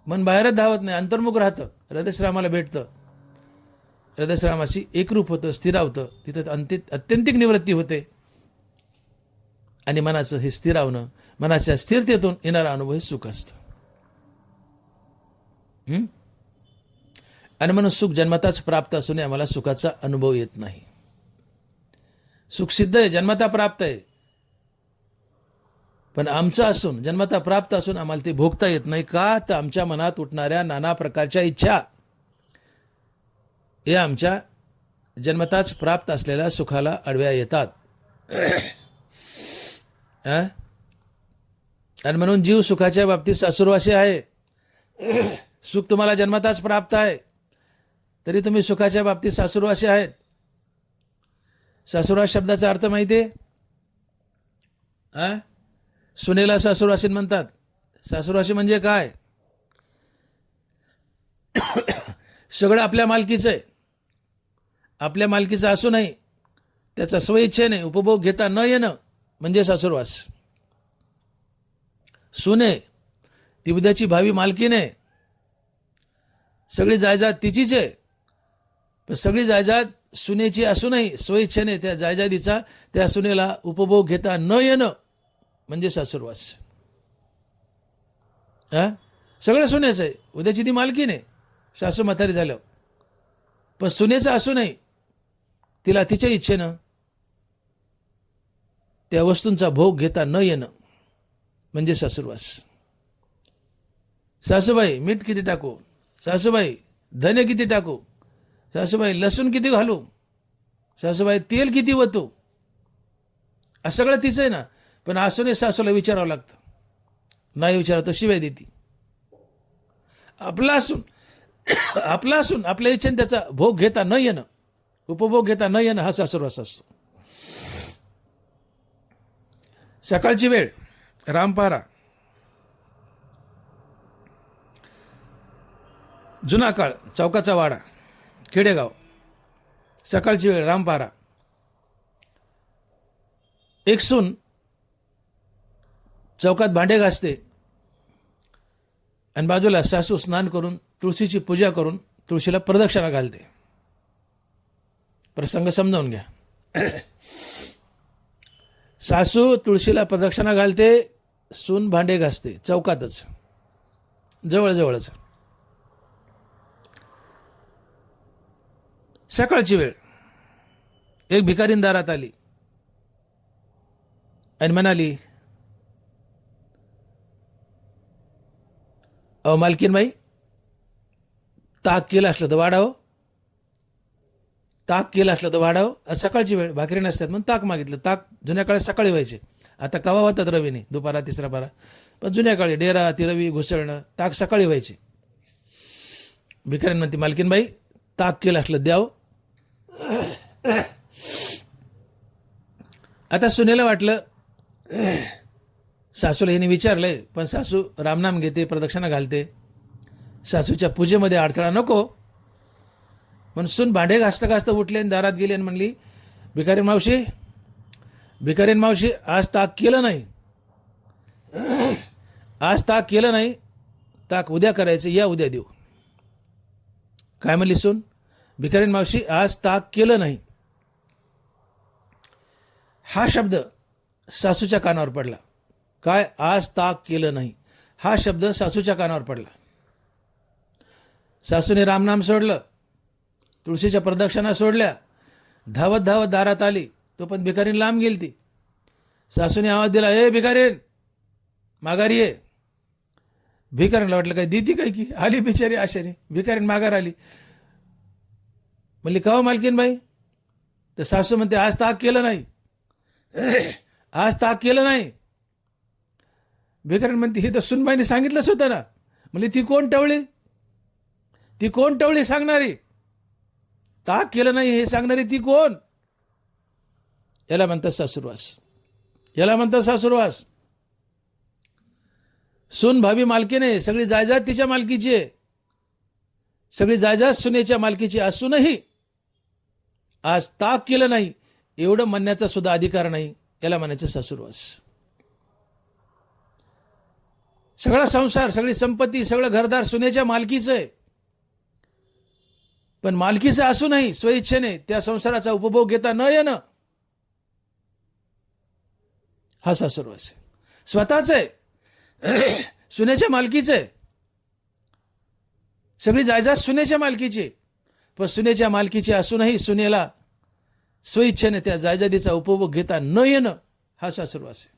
मन बाहेरच धावत नाही, अंतर्मुख राहतं, हृदयश्रामाला भेटतं, हृदयश्रामाशी एकरूप होतं, स्थिरावतं. तिथं अत्यंतिक निवृत्ती होते आणि मनाचं हे स्थिरावणं, मनाच्या स्थिरतेतून येणारा अनुभव हे सुख असतं. आणि म्हणून सुख जन्मताच प्राप्त असून आम्हाला सुखाचा अनुभव येत नाही. सुख सिद्ध आहे, जन्मता प्राप्त आहे, पण आमचं असून, जन्मता प्राप्त असून आम्हाला ते भोगता येत नाही. का? तर आमच्या मनात उठणाऱ्या नाना प्रकारच्या इच्छा हे आमच्या जन्मताच प्राप्त असलेल्या सुखाला अडव्या येतात. आणि म्हणून जीव सुखाच्या बाबतीत सासुरवासी आहे. सुख तुम्हाला जन्मताच प्राप्त आहे, तरी तुम्ही सुखाच्या बाबतीत सासुरवासी आहेत. सासुरवास शब्दाचा अर्थ माहिती आहे? सुनेला सासुरवासीन म्हणतात. सासुरवासी म्हणजे काय? सगळं आपल्या मालकीचं आहे, आपल्या मालकीचं असूनही त्याचा स्वइच्छेने उपभोग घेता न येणं म्हणजे सासुरवास. सुने ती उद्याची भावी मालकीने, सगळी जायदाद तिचीच आहे, पण सगळी जायदाद सुनेची असूनही स्वइच्छेने त्या जायदादीचा त्या सुनेला उपभोग घेता न येणं म्हणजे सासुरवास. सगळं सुनेच आहे, उद्याची ती मालकीने, सासू म्हातारी झालं, पण सुनेचं असूनही तिला तिच्या इच्छेनं त्या वस्तूंचा भोग घेता न येणं म्हणजे सासुरवास. सासूबाई मीठ किती टाकू, सासूबाई धने किती टाकू, सासूबाई लसूण किती घालू, सासूबाई तेल किती वतू, असं सगळं तिचं आहे ना. पण असूनही सासूला विचारावं लागतं. नाही विचारत शिवाय देती. आपला असून आपल्या इच्छेने त्याचा भोग घेता न येणं, उपभोग घेता न येणं हा सासुरवास असतो. सकाळची वेळ, रामपारा, जुना काळ, चौकाचा वाडा, खेडेगाव. सकाळची वेळ, रामपारा. एक सून चौकात भांडे घासते आणि बाजूला सासू स्नान करून तुळशीची पूजा करून तुळशीला प्रदक्षिणा घालते. प्रसंग समजावून घ्या. सासू तुळशीला प्रदक्षिणा घालते, सून भांडे घासते, चौकातच, जवळजवळच. सकाळची वेळ. एक भिकारीन दारात आली आणि म्हणाली, अहो मालकीनबाई, ताक केलं असलं तर वाढावं, ताक केलं असलं तर वाढावं. आज सकाळची वेळ, भाकरी नसतात म्हणून ताक मागितलं. ताक जुन्या काळात सकाळी व्हायचे, आता कवा होतात रवीने, दुपारा तिसरा पारा. पण जुन्या काळी डेरा ती रवी घुसळणं, ताक सकाळी व्हायचे. भिकारीण म्हणते, मालकीनबाई ताक केलं असलं द्यावं. आता सुनेला वाटलं, सासूला हिने विचारलंय, पण सासू रामनाम घेते, प्रदक्षिणा घालते, सासूच्या पूजेमध्ये अडथळा नको. म्हणून सून भांडे घासता घासता उठले आणि दारात गेले आणि म्हणली, भिकारीण मावशी, भिकारीण मावशी, आज ताक केलं नाही, आज ताक केलं नाही, ताक उद्या करायचं, या उद्या देऊ. काय म्हणली सून? भिकारीण मावशी, आज ताक केलं नाही. हा शब्द सासूच्या कानावर पडला. काय? आज ताक केलं नाही, हा शब्द सासूच्या कानावर पडला. सासूने रामनाम सोडलं, तुळशीच्या प्रदक्षिणा सोडल्या, धावत धावत दारात आली. तो पण भिकारीण लांब गेली. ती सासूने आवाज दिला, ए भिकारीण माघारी ये. भिकारीणला वाटलं काय देती काय की, आली बिचारी आशाने. भिकारीण माघार आली. म्हणली, का हो मालकीनबाई? तर सासू म्हणते, आज ताक केलं नाही, आज ताक केलं नाही. भिकारीण म्हणते, हे तर सुनबाईने सांगितलंच होतं ना. म्हणली, ती कोण टवळी? ती कोण टवळी सांगणारी? ताक केलं नाही हे सांगणारी ती कोण? याला म्हणतात सासूरवास, याला म्हणतात सासूरवास. सून भावी मालकीने, सगळी जायजात तिच्या मालकीची आहे, सगळी जायजात सुनेच्या मालकीची असूनही आज ताक केलं नाही एवढं म्हणण्याचा सुद्धा अधिकार नाही. याला म्हणायचं सासूरवास. सगळा संसार, सगळी संपत्ती, सगळं घरदार सुनेच्या मालकीचं आहे, पण मालकीचं असूनही स्वइच्छेने त्या संसाराचा उपभोग घेता न येणं, हा सासूरवास आहे. स्वतःच आहे, सुनेच्या मालकीचं आहे, सगळी जायजात सुनेच्या मालकीची, पण सुनेच्या मालकीची असूनही सुनेला स्वइच्छेने त्या जायजादीचा उपभोग घेता न येणं, हा सासूरवास आहे.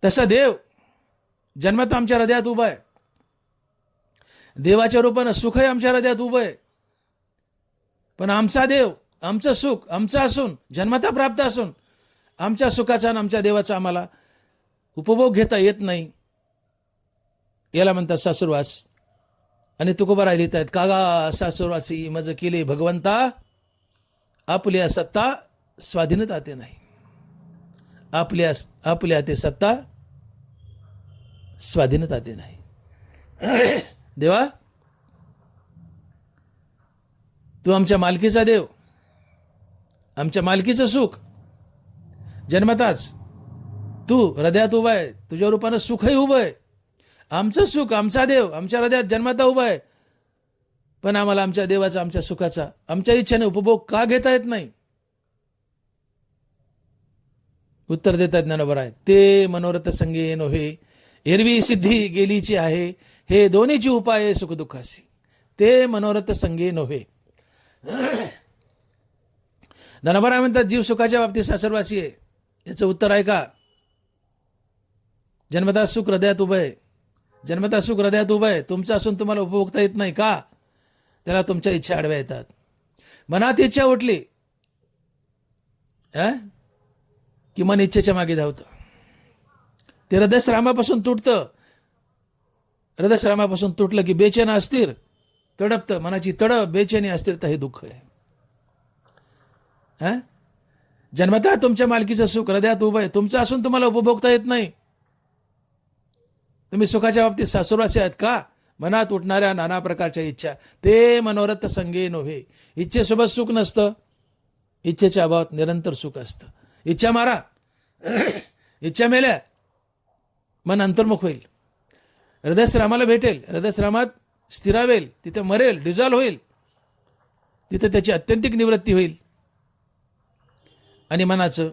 तसा देव जन्मात आमच्या हृदयात उभा आहे. देवाच्या रूपानं सुखही आमच्या हृदयात उभं आहे, पण आमचा देव, आमचं सुख आमचं असून, जन्मता प्राप्त असून, आमच्या सुखाचा आणि आमच्या देवाचा आम्हाला उपभोग घेता येत नाही. याला म्हणतात सासूरवास. आणि तुकोबा लिहित आहेत, कागा सासूरवासी मज केले भगवंता, आपल्या सत्ता स्वाधीनता ते नाही. आपल्या ते सत्ता स्वाधीनता ते नाही. देवा, तू आमच्या मालकीचा देव, आमच्या मालकीचं सुख जन्मताच तू हृदयात उभा आहे, तुझ्या रूपानं सुखही उभं आहे. आमचं सुख, आमचा देव आमच्या हृदयात जन्मता उभा आहे, पण आम्हाला आमच्या देवाचा, आमच्या सुखाचा, आमच्या इच्छेने उपभोग का घेता येत नाही? उत्तर देतात ज्ञानोबा आहे, ते मनोरथ संगे नव्हे, एरवी सिद्धी गेलीची आहे, हे दोन्हीची उपाय सुखदुःखासी, ते मनोरथ संगे नव्हे. ज्ञानोबा म्हणतात, जीव सुखाच्या बाबतीत सासरवासी आहे. याचं उत्तर आहे का? जन्मता सुख हृदयात उभं आहे, जन्मता सुख हृदयात उभं आहे, तुमचं असून तुम्हाला उपभोगता येत नाही का? त्याला तुमच्या इच्छा आडव्या येतात. मनात इच्छा उठली की मन इच्छेच्या मागे धावतं. ते हृदयश्रामापासून तुटतं. हृदयश्रामापासून तुटलं की बेचैन अस्थिर तडपतं. मनाची तडप, बेचैनी, अस्थिरता हे दुःख आहे. जन्मतः तुमच्या मालकीचं सुख हृदयात उभं आहे, तुमचं असून तुम्हाला उपभोगता येत नाही. तुम्ही सुखाच्या बाबतीत सासुरवासी आहात का? मनात उठणाऱ्या नाना प्रकारच्या इच्छा, ते मनोरथ संगे नव्हे. इच्छेसोबत सुख नसतं, इच्छेच्या अभावात निरंतर सुख असतं. इच्छा मारा, इच्छा मेल्या, मन अंतर्मुख होईल, हृदयश्रामाला भेटेल, हृदयश्रामात स्थिरावेल, तिथे मरेल, डिझॉल्व होईल, तिथे त्याची अत्यंतिक निवृत्ती होईल. आणि मनाचं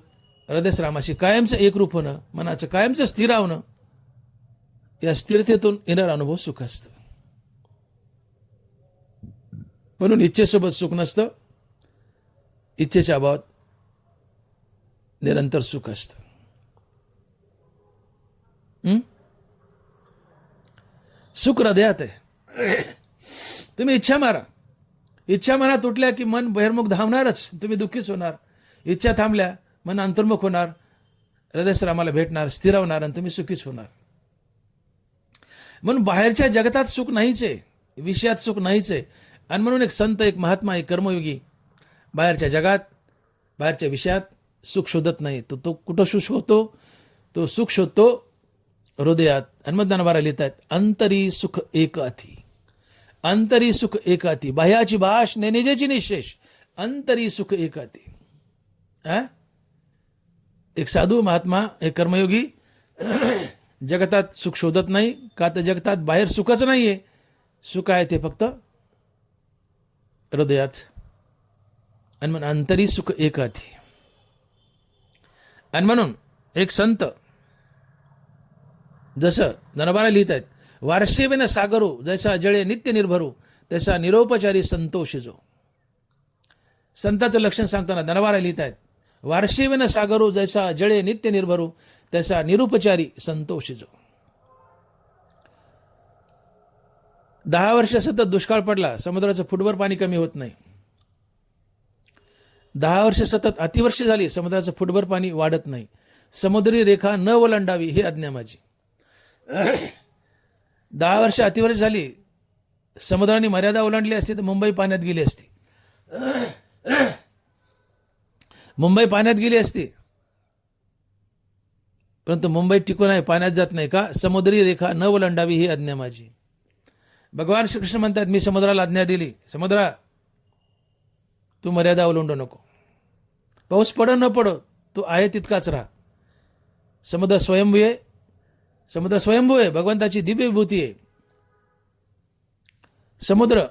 हृदयश्रामाशी कायमचं एकरूप होणं, मनाचं कायमचं स्थिर होणं, या स्थिरतेतून येणारा अनुभव सुख असतं. म्हणून इच्छेसोबत सुख नसतं, इच्छेच्या अभावात निरंतर सुख असतं. सुख हृदयात आहे. तुम्ही इच्छा मारा. इच्छा मनात उठल्या की मन बहिर्मुख धावणारच, तुम्ही दुःखीच होणार. इच्छा थांबल्या मन अंतर्मुख होणार, हृदयश्रामाला भेटणार, स्थिरावणार आणि तुम्ही सुखीच होणार. म्हणून बाहेरच्या जगतात सुख नाहीच आहे, विषयात सुख नाहीच आहे. आणि म्हणून एक संत, एक महात्मा, एक कर्मयोगी बाहेरच्या जगात, बाहेरच्या विषयात सुख शोधत नाही. तो कुठं सुख शोधतो? तो सुख शोधतो हृदयात. आणि मग ज्ञानोबा लिहितात, अंतरी सुख एक अथी, अंतरी सुख एक अथी, बाह्याची भाष निजेची निशेष, अंतरी सुख एक अथी. एक साधू महात्मा, एक कर्मयोगी जगतात सुख शोधत नाही. का तर जगतात बाहेर सुखच नाहीये, सुख आहे ते फक्त हृदयात. आणि म्हणून अंतरी सुख एक अथी. आणि म्हणून एक संत जसं ज्ञानोबा लिहित आहेत, वार्षेवेन सागरो जैसा जळे नित्य निर्भरू, तैसा निरोपचारी संतोषी जो. संताचं लक्षण सांगताना ज्ञानोबा लिहित आहेत, वार्षेवेन सागरो जैसा जळे नित्य निर्भरू, तैसा निरुपचारी संतोषी जो. 10 वर्ष सतत दुष्काळ पडला, समुद्राचं फुटभर पाणी कमी होत नाही. 10 वर्ष सतत अतिवर्ष झाली, समुद्राचं फुटभर पाणी वाढत नाही. समुद्री रेखा न ओलांडावी ही आज्ञा माझी. 10 वर्ष अतिवर्ष झाली, समुद्राने मर्यादा ओलांडली असती तर मुंबई पाण्यात गेली असती. मुंबई पाण्यात गेली असती, परंतु मुंबई टिकून आहे, पाण्यात जात नाही. का? समुद्री रेखा न ओलांडावी ही आज्ञा माझी. भगवान श्रीकृष्ण म्हणतात, मी समुद्राला आज्ञा दिली, समुद्रा तू मर्यादा ओलांडू नको. पाऊस पडो न पडो तू आहे तितकाच राहा. समुद्र स्वयंभू आहे, समुद्र स्वयंभू आहे, भगवंताची दिव्य विभूती आहे. समुद्र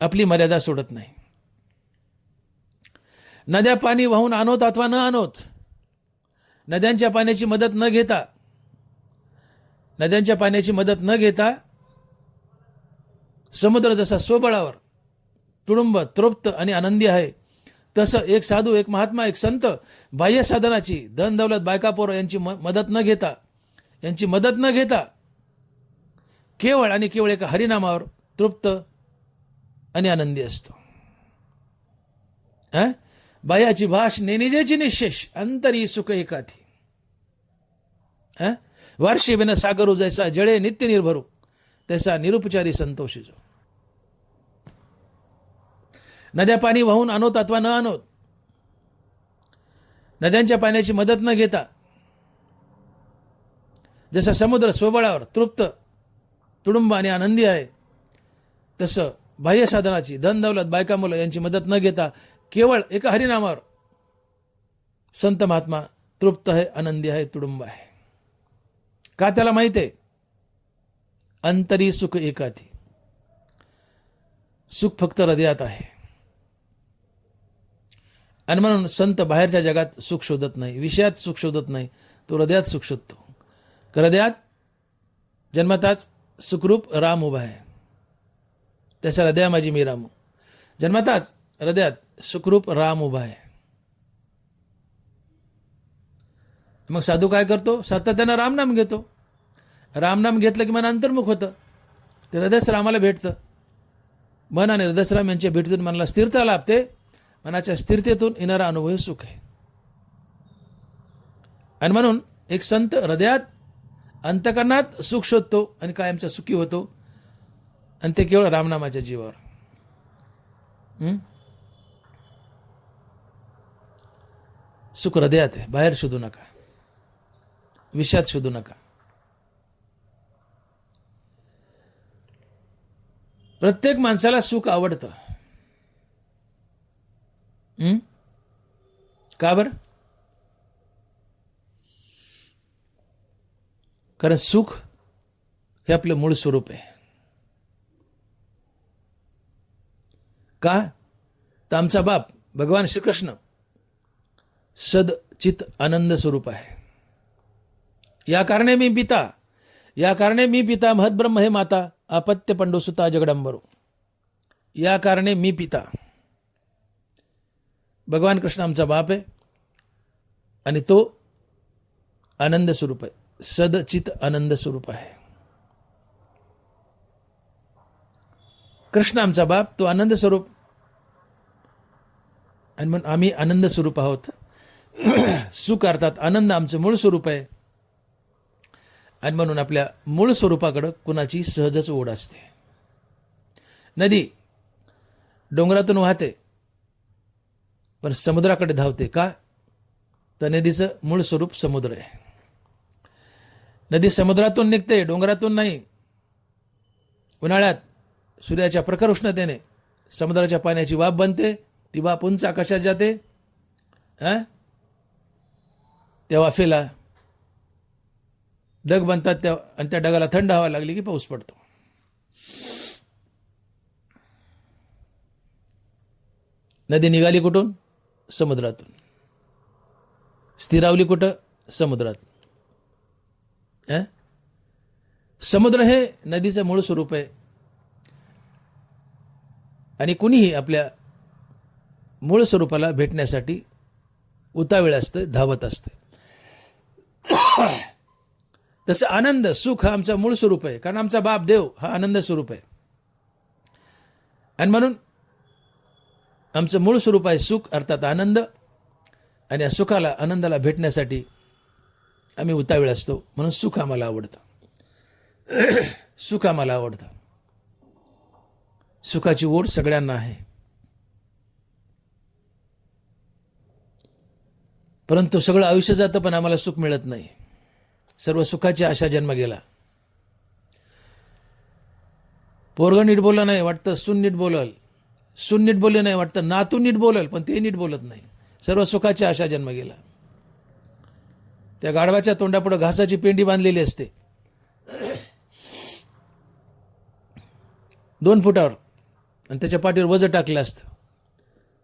आपली मर्यादा सोडत नाही. नद्या पाणी वाहून आणोत अथवा न आणोत, नद्यांच्या पाण्याची मदत न घेता, नद्यांच्या पाण्याची मदत न घेता समुद्र जसा स्वबळावर तुडुंब तृप्त आणि आनंदी आहे, तसं एक साधू, एक महात्मा, एक संत बाह्य साधनाची, धन दौलत, बायका पोरं यांची मदत न घेता केवळ आणि केवळ एका हरिनामावर तृप्त आणि आनंदी असतो. बाह्याची भाष निजेची निशेष, अंतरी सुख एकाथी. वार्षेवेन सागरो जैसा जळे नित्य निर्भरू, तैसा निरुपचारी संतोषी जो. नद्या पाणी वाहून आणोत अथवा न आणोत, नद्यांच्या पाण्याची मदत न घेता जसा समुद्र स्वबळावर तृप्त तुडुंब आणि आनंदी आहे, तसं बाह्य साधनाची, धन दौलत, बायका मुलं यांची मदत न घेता केवळ एका हरिनामावर संत महात्मा तृप्त आहे, आनंदी आहे, तुडुंब आहे. का? त्याला माहित आहे अंतरी सुख एकाथी. सुख फक्त हृदयात आहे. आणि म्हणून संत बाहेरच्या जगात सुख शोधत नाही, विषयात सुख शोधत नाही, तो हृदयात सुख शोधतो. हृदयात जन्मताच सुखरूप राम उभा आहे. त्याच्या हृदया माझी मी रामू. जन्मताच हृदयात सुखरूप राम उभा आहे. मग साधू काय करतो? सातत्यानं रामनाम घेतो. रामनाम घेतलं की मन अंतर्मुख होतं, ते हृदयश्रामाला भेटतं. मन आणि हृदयश्राम यांच्या भेटीतून मनाला स्थिरता लाभते. मनाच्या स्थिरतेतून येणारा अनुभव सुख आहे. आणि म्हणून एक संत हृदयात, अंतकरणात सुख शोधतो आणि कायमचा सुखी होतो, आणि ते केवळ रामनामाच्या जीवावर. सुख हृदयात आहे, बाहेर शोधू नका, विषयात शोधू नका. प्रत्येक माणसाला सुख आवडतं. का बरं? कारण सुख हे आपलं मूळ स्वरूप आहे. का? तर आमचा बाप भगवान श्रीकृष्ण सदचित आनंद स्वरूप आहे. या कारणे मी पिता महद्ब्रह्म हे माता, अपत्य पंडुसुता जगडंबरो. या कारणे मी पिता. भगवान कृष्ण आमचा बाप आहे आणि तो आनंद स्वरूप आहे, सदचित आनंद स्वरूप आहे. कृष्ण आमचा बाप, तो आनंद स्वरूप, आणि म्हणून आम्ही आनंद स्वरूप आहोत. सुख अर्थात आनंद आमचं मूळ स्वरूप आहे. आणि म्हणून आपल्या मूळ स्वरूपाकडं कुणाची सहजच ओढ असते. नदी डोंगरातून वाहते पण समुद्राकडे धावते का? तर नदीचं मूळ स्वरूप समुद्र आहे. नदी समुद्रातून निघते, डोंगरातून नाही. उन्हाळ्यात सूर्याच्या प्रखर उष्णतेने समुद्राच्या पाण्याची वाफ बनते, ती वाफ उंच आकाशात जाते. त्या वाफेला ढग बनतात, आणि त्या ढगाला थंड हवा लागली की पाऊस पडतो. नदी निघाली कुठून? समुद्रातून. स्थिरावली कुठं? समुद्रात. समुद्र हे नदीचं मूळ स्वरूप आहे. आणि कुणीही आपल्या मूळ स्वरूपाला भेटण्यासाठी उतावीळ असतं, धावत असतं. तसं आनंद, सुख हा आमचा मूळ स्वरूप आहे, कारण आमचा बाप देव हा आनंद स्वरूप आहे. आणि म्हणून आमचं मूळ स्वरूप आहे सुख अर्थात आनंद. आणि या सुखाला, आनंदाला भेटण्यासाठी आम्ही उतावीळ असतो. म्हणून सुख आम्हाला आवडतं. सुख आम्हाला आवडतं. सुखाची ओढ सगळ्यांना आहे. परंतु सगळं आयुष्य जातं पण आम्हाला सुख मिळत नाही. सर्व सुखाची आशा जन्म गेला. पोरगं नीट बोललं नाही वाटतं सून नीट बोलल, सून नीट बोलले नाही वाटतं नातू नीट बोलल, पण ते नीट बोलत नाही. सर्व सुखाची आशा जन्म गेला. त्या गाढवाच्या तोंडापुढे घासाची पेंडी बांधलेली असते 2 फुटावर, आणि त्याच्या पाठीवर वजं टाकलं असतं.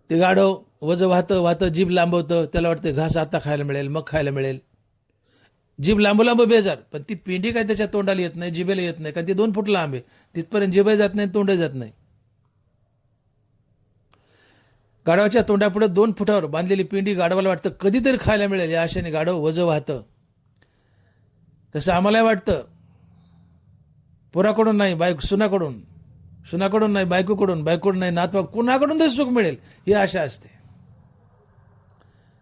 ते गाढव वजं वाहतं वाहतं जीभ लांबवतं. त्याला वाटतं घास आता खायला मिळेल, मग खायला मिळेल. जीभ लांब लांब बेजार, पण ती पेंडी काय त्याच्या तोंडाला येत नाही, जिभेला येत नाही, कारण ती 2 फूट लांब आहे. तिथपर्यंत जिभे जात नाही, तोंड जात नाही. गाढवाच्या तोंडापुढे 2 फुटावर बांधलेली पिंडी गाढवाला वाटतं कधीतरी खायला मिळेल, या आशेने गाढव वजं वाहतं. तसं आम्हालाही वाटतं, पोराकडून नाही सुनाकडून, सुनाकडून नाही बायकोकडून, बायकोकडून नाही नातवा, कुणाकडून तरी सुख मिळेल ही आशा असते.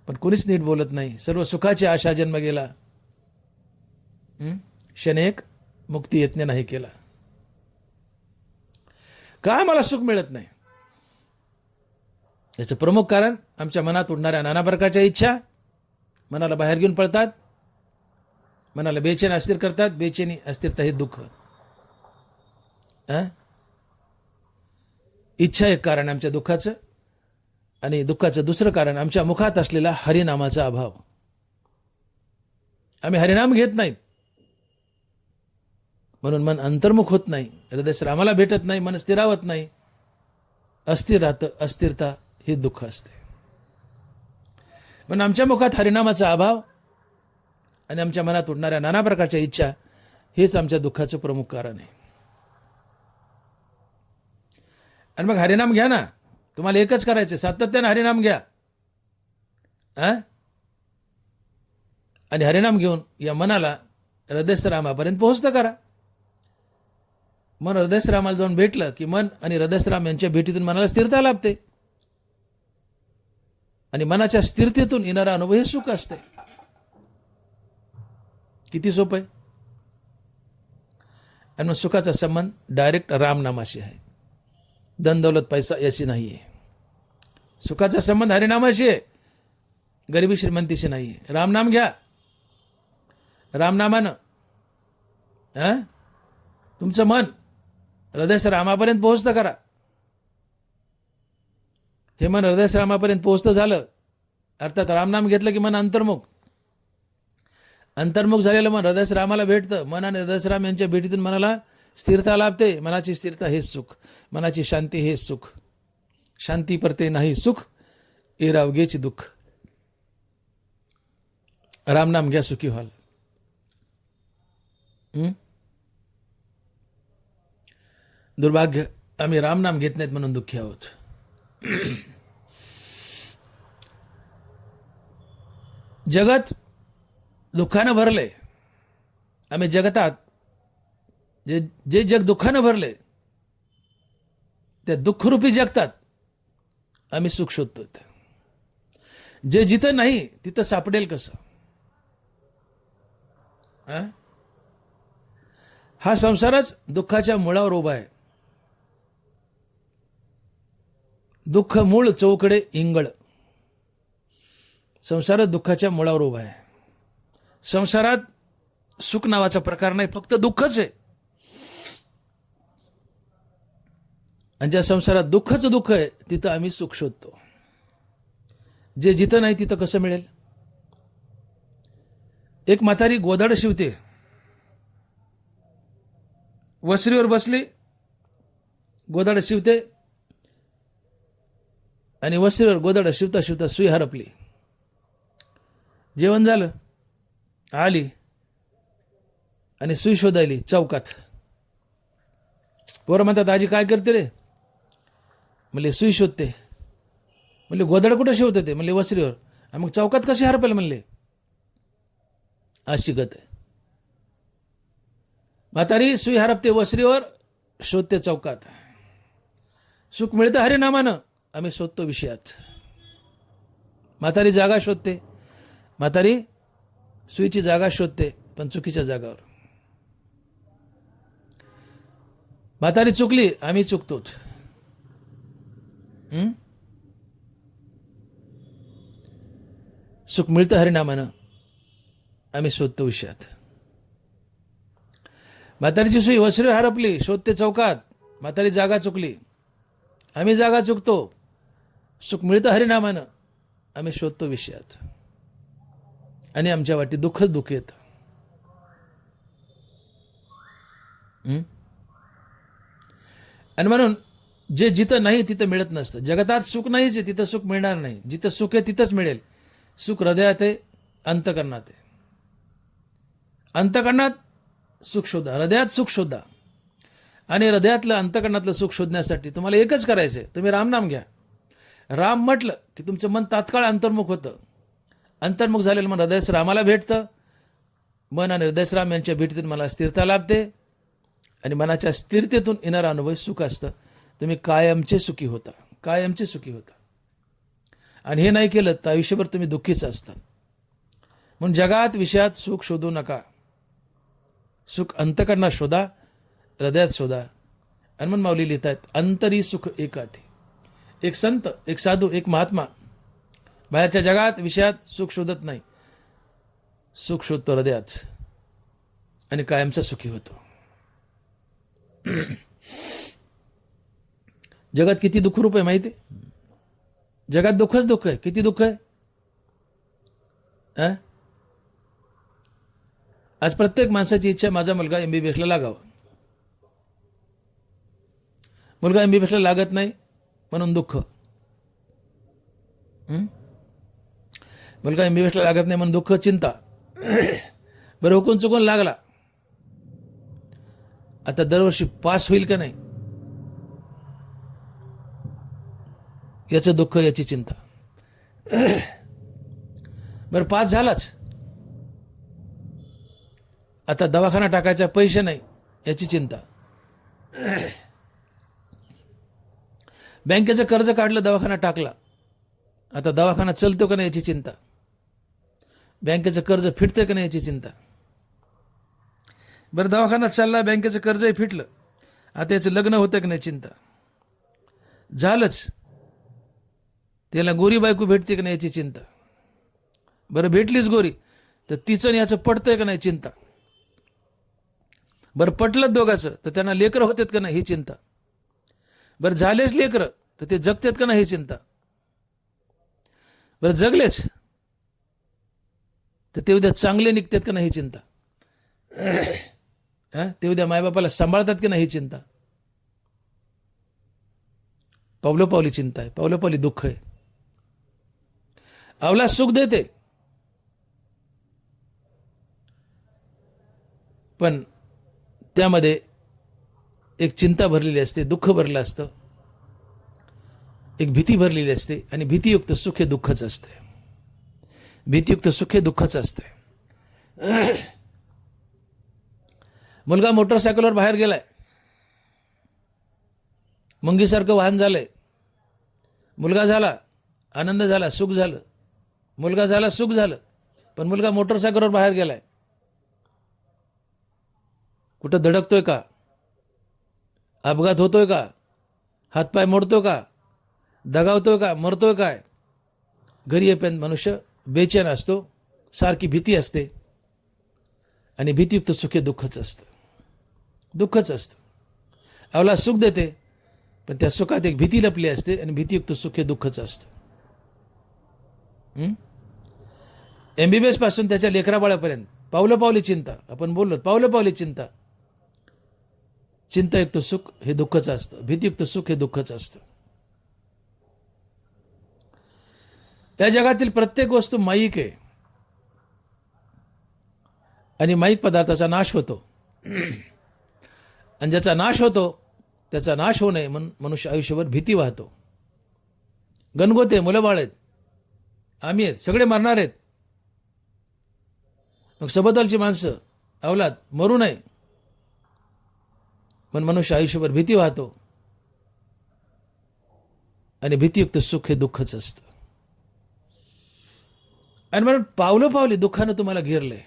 पण कोणीच नीट बोलत नाही. सर्व सुखाची आशा जन्म गेला. क्षणेक मुक्ती यत्न नाही केला. का मला सुख मिळत नाही? याचं प्रमुख कारण आमच्या मनात उडणाऱ्या नाना प्रकारच्या इच्छा मनाला बाहेर घेऊन पळतात, मनाला बेचैन अस्थिर करतात. बेचैनी अस्थिरता हे दुःख. इच्छा एक कारण आमच्या दुःखाचं, आणि दुःखाचं दुसरं कारण आमच्या मुखात असलेला हरिनामाचा अभाव. आम्ही हरिनाम घेत नाहीत म्हणून मन अंतर्मुख होत नाही, हृदयश्रामाला भेटत नाही, मन स्थिरावत नाही, अस्थिर राहतं. अस्थिरता हे दुःख असते. पण आमच्या मुखात हरिनामाचा अभाव आणि आमच्या मनात उडणाऱ्या नाना प्रकारच्या इच्छा हेच आमच्या दुःखाचं प्रमुख कारण आहे. आणि मग हरिनाम घ्या ना, तुम्हाला एकच करायचं, सातत्याने हरिनाम घ्या. आणि हरिनाम घेऊन या मनाला हृदयस्थरामापर्यंत पोहोचतं करा. मन हृदयस्थरामाला जाऊन भेटलं की मन आणि हृदयस्थराम यांच्या भेटीतून मनाला स्थिरता लाभते, आणि मनाच्या स्थिरतेतून येणारा अनुभव हे सुख असते. किती सोपं आहे. आणि मग सुखाचा संबंध डायरेक्ट रामनामाशी आहे, धन दौलत पैसा याशी नाहीये. सुखाचा संबंध हरिनामाशी आहे, गरिबी श्रीमंतीशी नाहीये. रामनाम घ्या. रामनामानं तुमचं मन हृदयश्रामापर्यंत पोहोचतं करा. हे मन हृदयश्रामापर्यंत पोहोचतं झालं, अर्थात रामनाम घेतलं की मन अंतर्मुख. अंतर्मुख झालेलं मन हृदयश्रामाला भेटतं. मन आणि हृदयश्राम यांच्या भेटीतून मनाला स्थिरता लाभते. मनाची स्थिरता हेच सुख, मनाची शांती हेच सुख. शांती परते नाही सुख, एरावगेच दुःख. रामनाम घ्या, सुखी व्हाल. दुर्भाग्य, आम्ही रामनाम घेत नाहीत म्हणून दुःखी आहोत. जगत दुःखानं भरले. आम्ही जगतात जे जग दुःखानं भरले त्या दुःखरूपी जगतात आम्ही सुख शोधतो. जे जिथं नाही तिथं सापडेल कसं? हा संसारच दुःखाच्या मुळावर उभा आहे. दुःख मूळ चौकडे इंगळ. संसारच दुःखाच्या मुळावर उभा आहे. संसारात सुख नावाचा प्रकार नाही, फक्त दुःखच आहे. आणि ज्या संसारात दुःखच दुःख आहे तिथं आम्ही सुख शोधतो. जे जिथं नाही तिथं कसं मिळेल? एक म्हातारी गोधड शिवते, वसरीवर बसली, गोधड शिवते आणि वसरीवर गोधड शिवता शिवता सुई हरपली. जेवण झालं, आली आणि सुई शोधायली चौकात. पोरं म्हणतात, आजी काय करते रे? म्हणले सुई शोधते. म्हणले गोधड कुठं शिवते ते? म्हणले वसरीवर. मग चौकात कशी हरपेल? म्हणले अशी गत आहे. म्हातारी सुई हरपते वसरीवर, शोधते चौकात. सुख मिळतं हरिनामानं, आम्ही शोधतो विषयात. म्हातारी जागा शोधते, म्हातारी सुईची जागा शोधते पण चुकीच्या जागावर. म्हातारी चुकली, आम्ही चुकतो. सुख मिळतं हरिनामानं, आम्ही शोधतो विषयात. म्हातारीची सुई वसरीवर हरपली, शोधते चौकात. म्हातारी जागा चुकली, आम्ही जागा चुकतो. सुख मिळतं हरिनामानं, आम्ही शोधतो विषयात. आणि आमच्या वाटी दुःखच दुःख येतं. आणि म्हणून जे जिथं नाही तिथं मिळत नसतं. जगतात सुख नाहीच आहे, तिथं सुख मिळणार नाही. जिथं सुख आहे तिथंच मिळेल. सुख हृदयात आहे, अंतकरणात आहे. अंतकरणात सुख शोधा, हृदयात सुख शोधा. आणि हृदयातलं अंतकरणातलं सुख शोधण्यासाठी तुम्हाला एकच करायचंय, तुम्ही रामनाम घ्या. राम म्हटलं की तुमचं मन तात्काळ अंतर्मुख होतं. अंतर्मुख झालेलं मन हृदयस रामाला भेटतं. मन आणि हृदयस राम यांच्या भेटीतून मला स्थिरता लाभते. आणि मनाच्या स्थिरतेतून येणारा अनुभव सुख असतं. तुम्ही कायमचे सुखी होता, कायमचे सुखी होता. आणि हे नाही केलं तर आयुष्यभर तुम्ही दुःखीच असता. म्हणून जगात विषयात सुख शोधू नका. सुख अंतकरणात शोधा, हृदयात शोधा. आणि म्हणून माऊली लिहितात, अंतरी सुख एकाधी. एक संत, एक साधू, एक महात्मा बाहेरच्या जगात विषयात सुख शोधत नाही, सुख शोधतो हृदयात आणि कायमचा सुखी होतो. जगात किती दुःखरूप आहे माहिती आहे? जगात दुःखच दुःख आहे. किती दुःख आहे? आज प्रत्येक माणसाची इच्छा माझा मुलगा MBBS लागावा. मुलगा MBBS लागत नाही म्हणून दुःख. मुलगा MBBS लागत नाही म्हणून दुःख, चिंता. बरं, हुकून चुकून लागला, आता दरवर्षी पास होईल का नाही याचं दुःख, याची चिंता. बरं, पास झालाच, आता दवाखाना टाकायचा पैसे नाही याची चिंता. बँकेचं कर्ज काढलं, दवाखाना टाकला, आता दवाखाना चलतो का नाही याची चिंता. बँकेचं कर्ज फिटतंय का नाही याची चिंता. बरं, दवाखाना चालला, बँकेचं कर्जही फिटलं, आता याचं लग्न होतं का नाही चिंता. झालंच, त्याला गोरी बायको भेटते का नाही याची चिंता. बरं, भेटलीच गोरी तर तिचं याचं पटतंय का नाही चिंता. बरं, पटलं दोघाचं तर त्यांना लेकरं होतात का नाही ही चिंता. बरं, झालेच लेकरं तर ते जगतात का नाही ही चिंता. बरं, जगलेच तर ते उद्या चांगले निघतात का नाही ही चिंता. ते उद्या मायबापाला सांभाळतात की नाही ही चिंता. पावलोपावली चिंता आहे, पावलोपावली दुःख आहे. अवला सुख देते पण त्यामध्ये एक चिंता भरलेली असते, दुःख भरलं असतं, एक भीती भरलेली असते. आणि भीतीयुक्त सुख हे दुःखच असते. भीतीयुक्त सुख हे दुःखच असते. मुलगा मोटरसायकलवर बाहेर गेलाय, मुंगीसारखं वाहन झालंय. मुलगा झाला, आनंद झाला, सुख झालं. मुलगा झाला, सुख झालं. पण मुलगा मोटरसायकलवर बाहेर गेलाय. कुठं धडकतोय का? अपघात होतोय का? हातपाय मोडतोय का? दगावतोय का? मरतोय काय? घरी येईपर्यंत मनुष्य बेचैन असतो, सारखी भीती असते. आणि भीतीयुक्त सुख हे दुःखच असतं. दुःखच असतं. अवला सुख देते, पण त्या सुखात एक भीती लपली असते आणि भीतीयुक्त सुख हे दुःखच असतं. MBBS पासून त्याच्या लेकराबाळापर्यंत पावलं पावली चिंता. आपण बोललो पावलं पावली चिंता. चिंतायुक्त सुख हे दुःखच असतं. भीतीयुक्त सुख हे दुःखच असतं. या जगातील प्रत्येक वस्तू माईक आहे आणि माईक पदार्थाचा नाश होतो. आणि ज्याचा नाश होतो त्याचा नाश होऊ नये म्हणून मनुष्य आयुष्यभर भीती वाहतो. गणगोते, मुलं बाळ आहेत, आम्ही आहेत, सगळे मरणार आहेत. मग सभोवतालची माणसं, अवलाद मरू नये म्हणून मनुष्य आयुष्यभर भीती वाहतो. आणि भीतीयुक्त सुख हे दुःखच असतं. आणि म्हणून पावलं पावली दुःखानं तुम्हाला घेरलंय.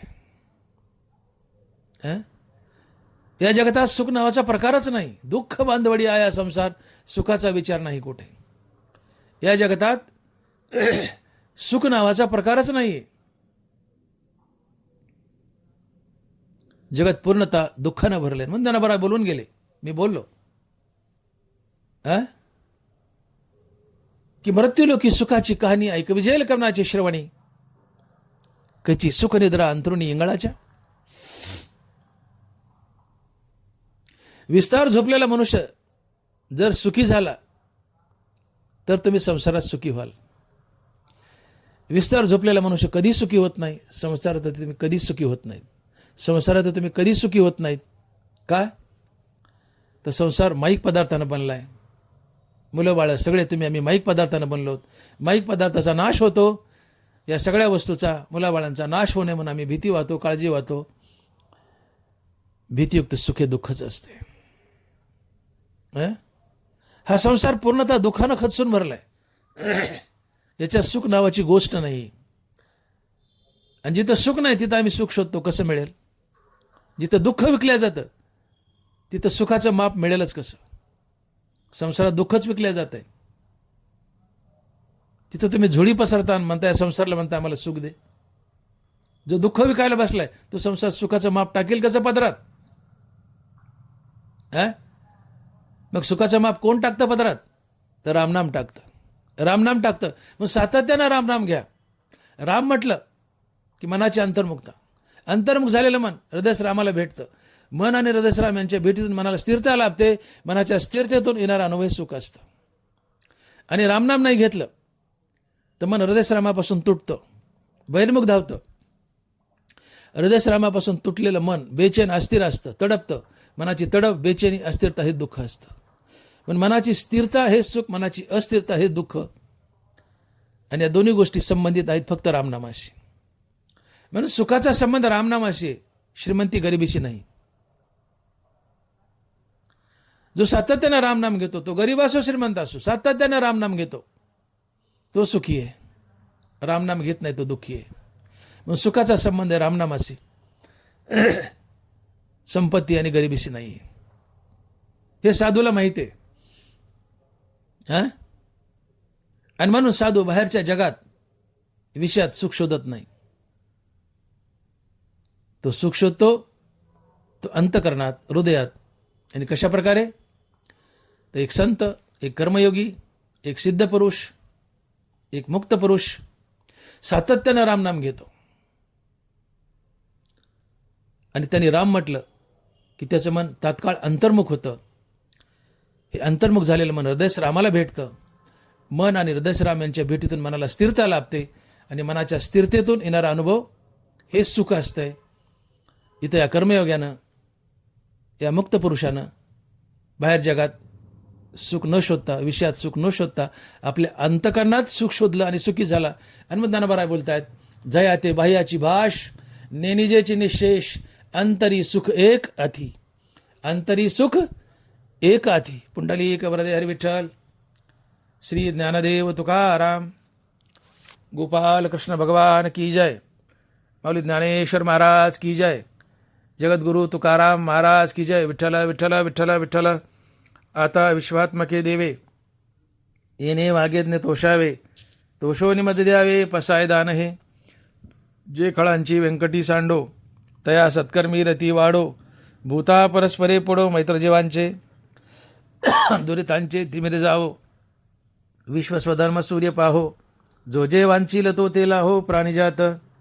या जगतात सुख नावाचा प्रकारच नाही. दुःख बांधवडी आया संसार, सुखाचा विचार नाही कुठे. या जगतात सुख नावाचा प्रकारच नाही. जगत पूर्णतः दुःखानं भरले. म्हणून त्यांना बरा बोलून गेले. मी बोललो की मृत्यूलोकी सुखाची कहाणी ऐक विजयल कर्णाची श्रवणी, कची सुखनिद्रा अंतरुणी इंगळाच्या. विस्तार झोपलेला मनुष्य जर सुखी झाला तर तुम्ही संसारात सुखी व्हाल. विस्तार झोपलेला मनुष्य कधी सुखी होत नाही. संसारात तुम्ही कधी सुखी होत नाहीत. संसारात तुम्ही कधी सुखी होत नाहीत. का? तर संसार माईक पदार्थानं बनलाय. मुलं बाळ सगळे तुम्ही आम्ही माईक पदार्थानं बनलो. माईक पदार्थाचा नाश होतो. या सगळ्या वस्तूचा, मुलाबाळांचा नाश होणे म्हणून आम्ही भीती वाहतो, काळजी वाहतो. भीतीयुक्त सुख हे दुःखच असते. हा संसार पूर्णतः दुःखानं खचून भरलाय. याच्यात सुख नावाची गोष्ट नाही. आणि जिथं सुख नाही तिथं आम्ही सुख शोधतो. कसं मिळेल? जिथं दुःख विकल्या जातं तिथं सुखाचं माप मिळेलच कसं? संसारात दुःखच विकल्या जात आहे. तिथं तुम्ही झोळी पसरता म्हणताय संसारला, म्हणताय आम्हाला सुख दे. जो दुःख विकायला बसलाय तो संसार सुखाचं माप टाकेल कसं पदरात? मग सुखाचं माप कोण टाकतं पदरात? तर रामनाम टाकतं. रामनाम टाकतं. मग सातत्यानं रामनाम घ्या. राम म्हटलं की मनाची अंतर्मुखता. अंतर्मुख झालेलं मन हृदयश्रामाला भेटतं. मन आणि हृदयश्राम यांच्या भेटीतून मनाला स्थिरता लाभते. मनाच्या स्थिरतेतून येणारा अनुभव सुख असतं. आणि रामनाम नाही घेतलं तर मन हृदयश्रामापासून तुटतं, बहिर्मुख धावतं. हृदयश्रामापासून तुटलेलं मन बेचैन अस्थिर असतं, तडपतं. मनाची तडप, बेचैनी, अस्थिरता हे दुःख असतं. पण मनाची स्थिरता हे सुख, मनाची अस्थिरता हे दुःख. आणि या दोन्ही गोष्टी संबंधित आहेत फक्त रामनामाशी. म्हणून सुखाचा संबंध रामनामाशी आहे, श्रीमंती गरिबीशी नाही. जो सातत्यानं रामनाम घेतो तो गरीब असो श्रीमंत असो, सातत्यानं रामनाम घेतो तो सुखी आहे. रामनाम घेत नाही तो दुःखी आहे. मग सुखाचा संबंध आहे रामनामाशी, संपत्ती आणि गरिबीशी नाही. हे साधूला माहिती आहे. आणि म्हणून साधू बाहेरच्या जगात विषयात सुख शोधत नाही. तो सुख शोधतो तो अंतःकरणात, हृदयात. आणि कशा प्रकारे? तर एक संत, एक कर्मयोगी, एक सिद्ध पुरुष, एक मुक्त पुरुष सातत्यानं रामनाम घेतो. आणि त्यांनी राम म्हटलं की त्याचं मन तात्काळ अंतर्मुख होतं. हे अंतर्मुख झालेलं मन हृदयश्रामाला भेटतं. मन आणि हृदयश्राम यांच्या भेटीतून मनाला स्थिरता लाभते. आणि मनाच्या स्थिरतेतून येणारा अनुभव हे सुख असतंय. इथं या कर्मयोग्यानं, या मुक्त पुरुषानं बाहेर जगात सुख न शोधता, विषयात सुख न शोधता आपल्या अंतःकरणात सुख शोधलं आणि सुखी झाला. आणि मग ज्ञानोबा बोलतायत, जया ते बाह्याची भाष, नेनिजेची निशेष, अंतरी सुख एक अथी. अंतरी सुख एक हाती पुंडलिक वरदे हरी विठ्ठल. श्री ज्ञानदेव तुकाराम गोपाल कृष्ण भगवान की जय. माऊली ज्ञानेश्वर महाराज की जय. जगद्गुरु तुकाराम महाराज की जय. विठ्ठल विठ्ठल विठ्ठल विठ्ठल. आता विश्वात्मके देवे येणे वागेज्ञ तोषावे. तोषो निमज द्यावे पसाय दान हे. जे खळांची व्यंकटी सांडो तया सत्कर्मी रती वाढो. भूता परस्परे पडो मैत्र जीवांचे दुरितांचे तिमिर जावो. विश्वस्वधर्म सूर्य पाहो. जो जे वांछील तो तेला हो प्राणिजात.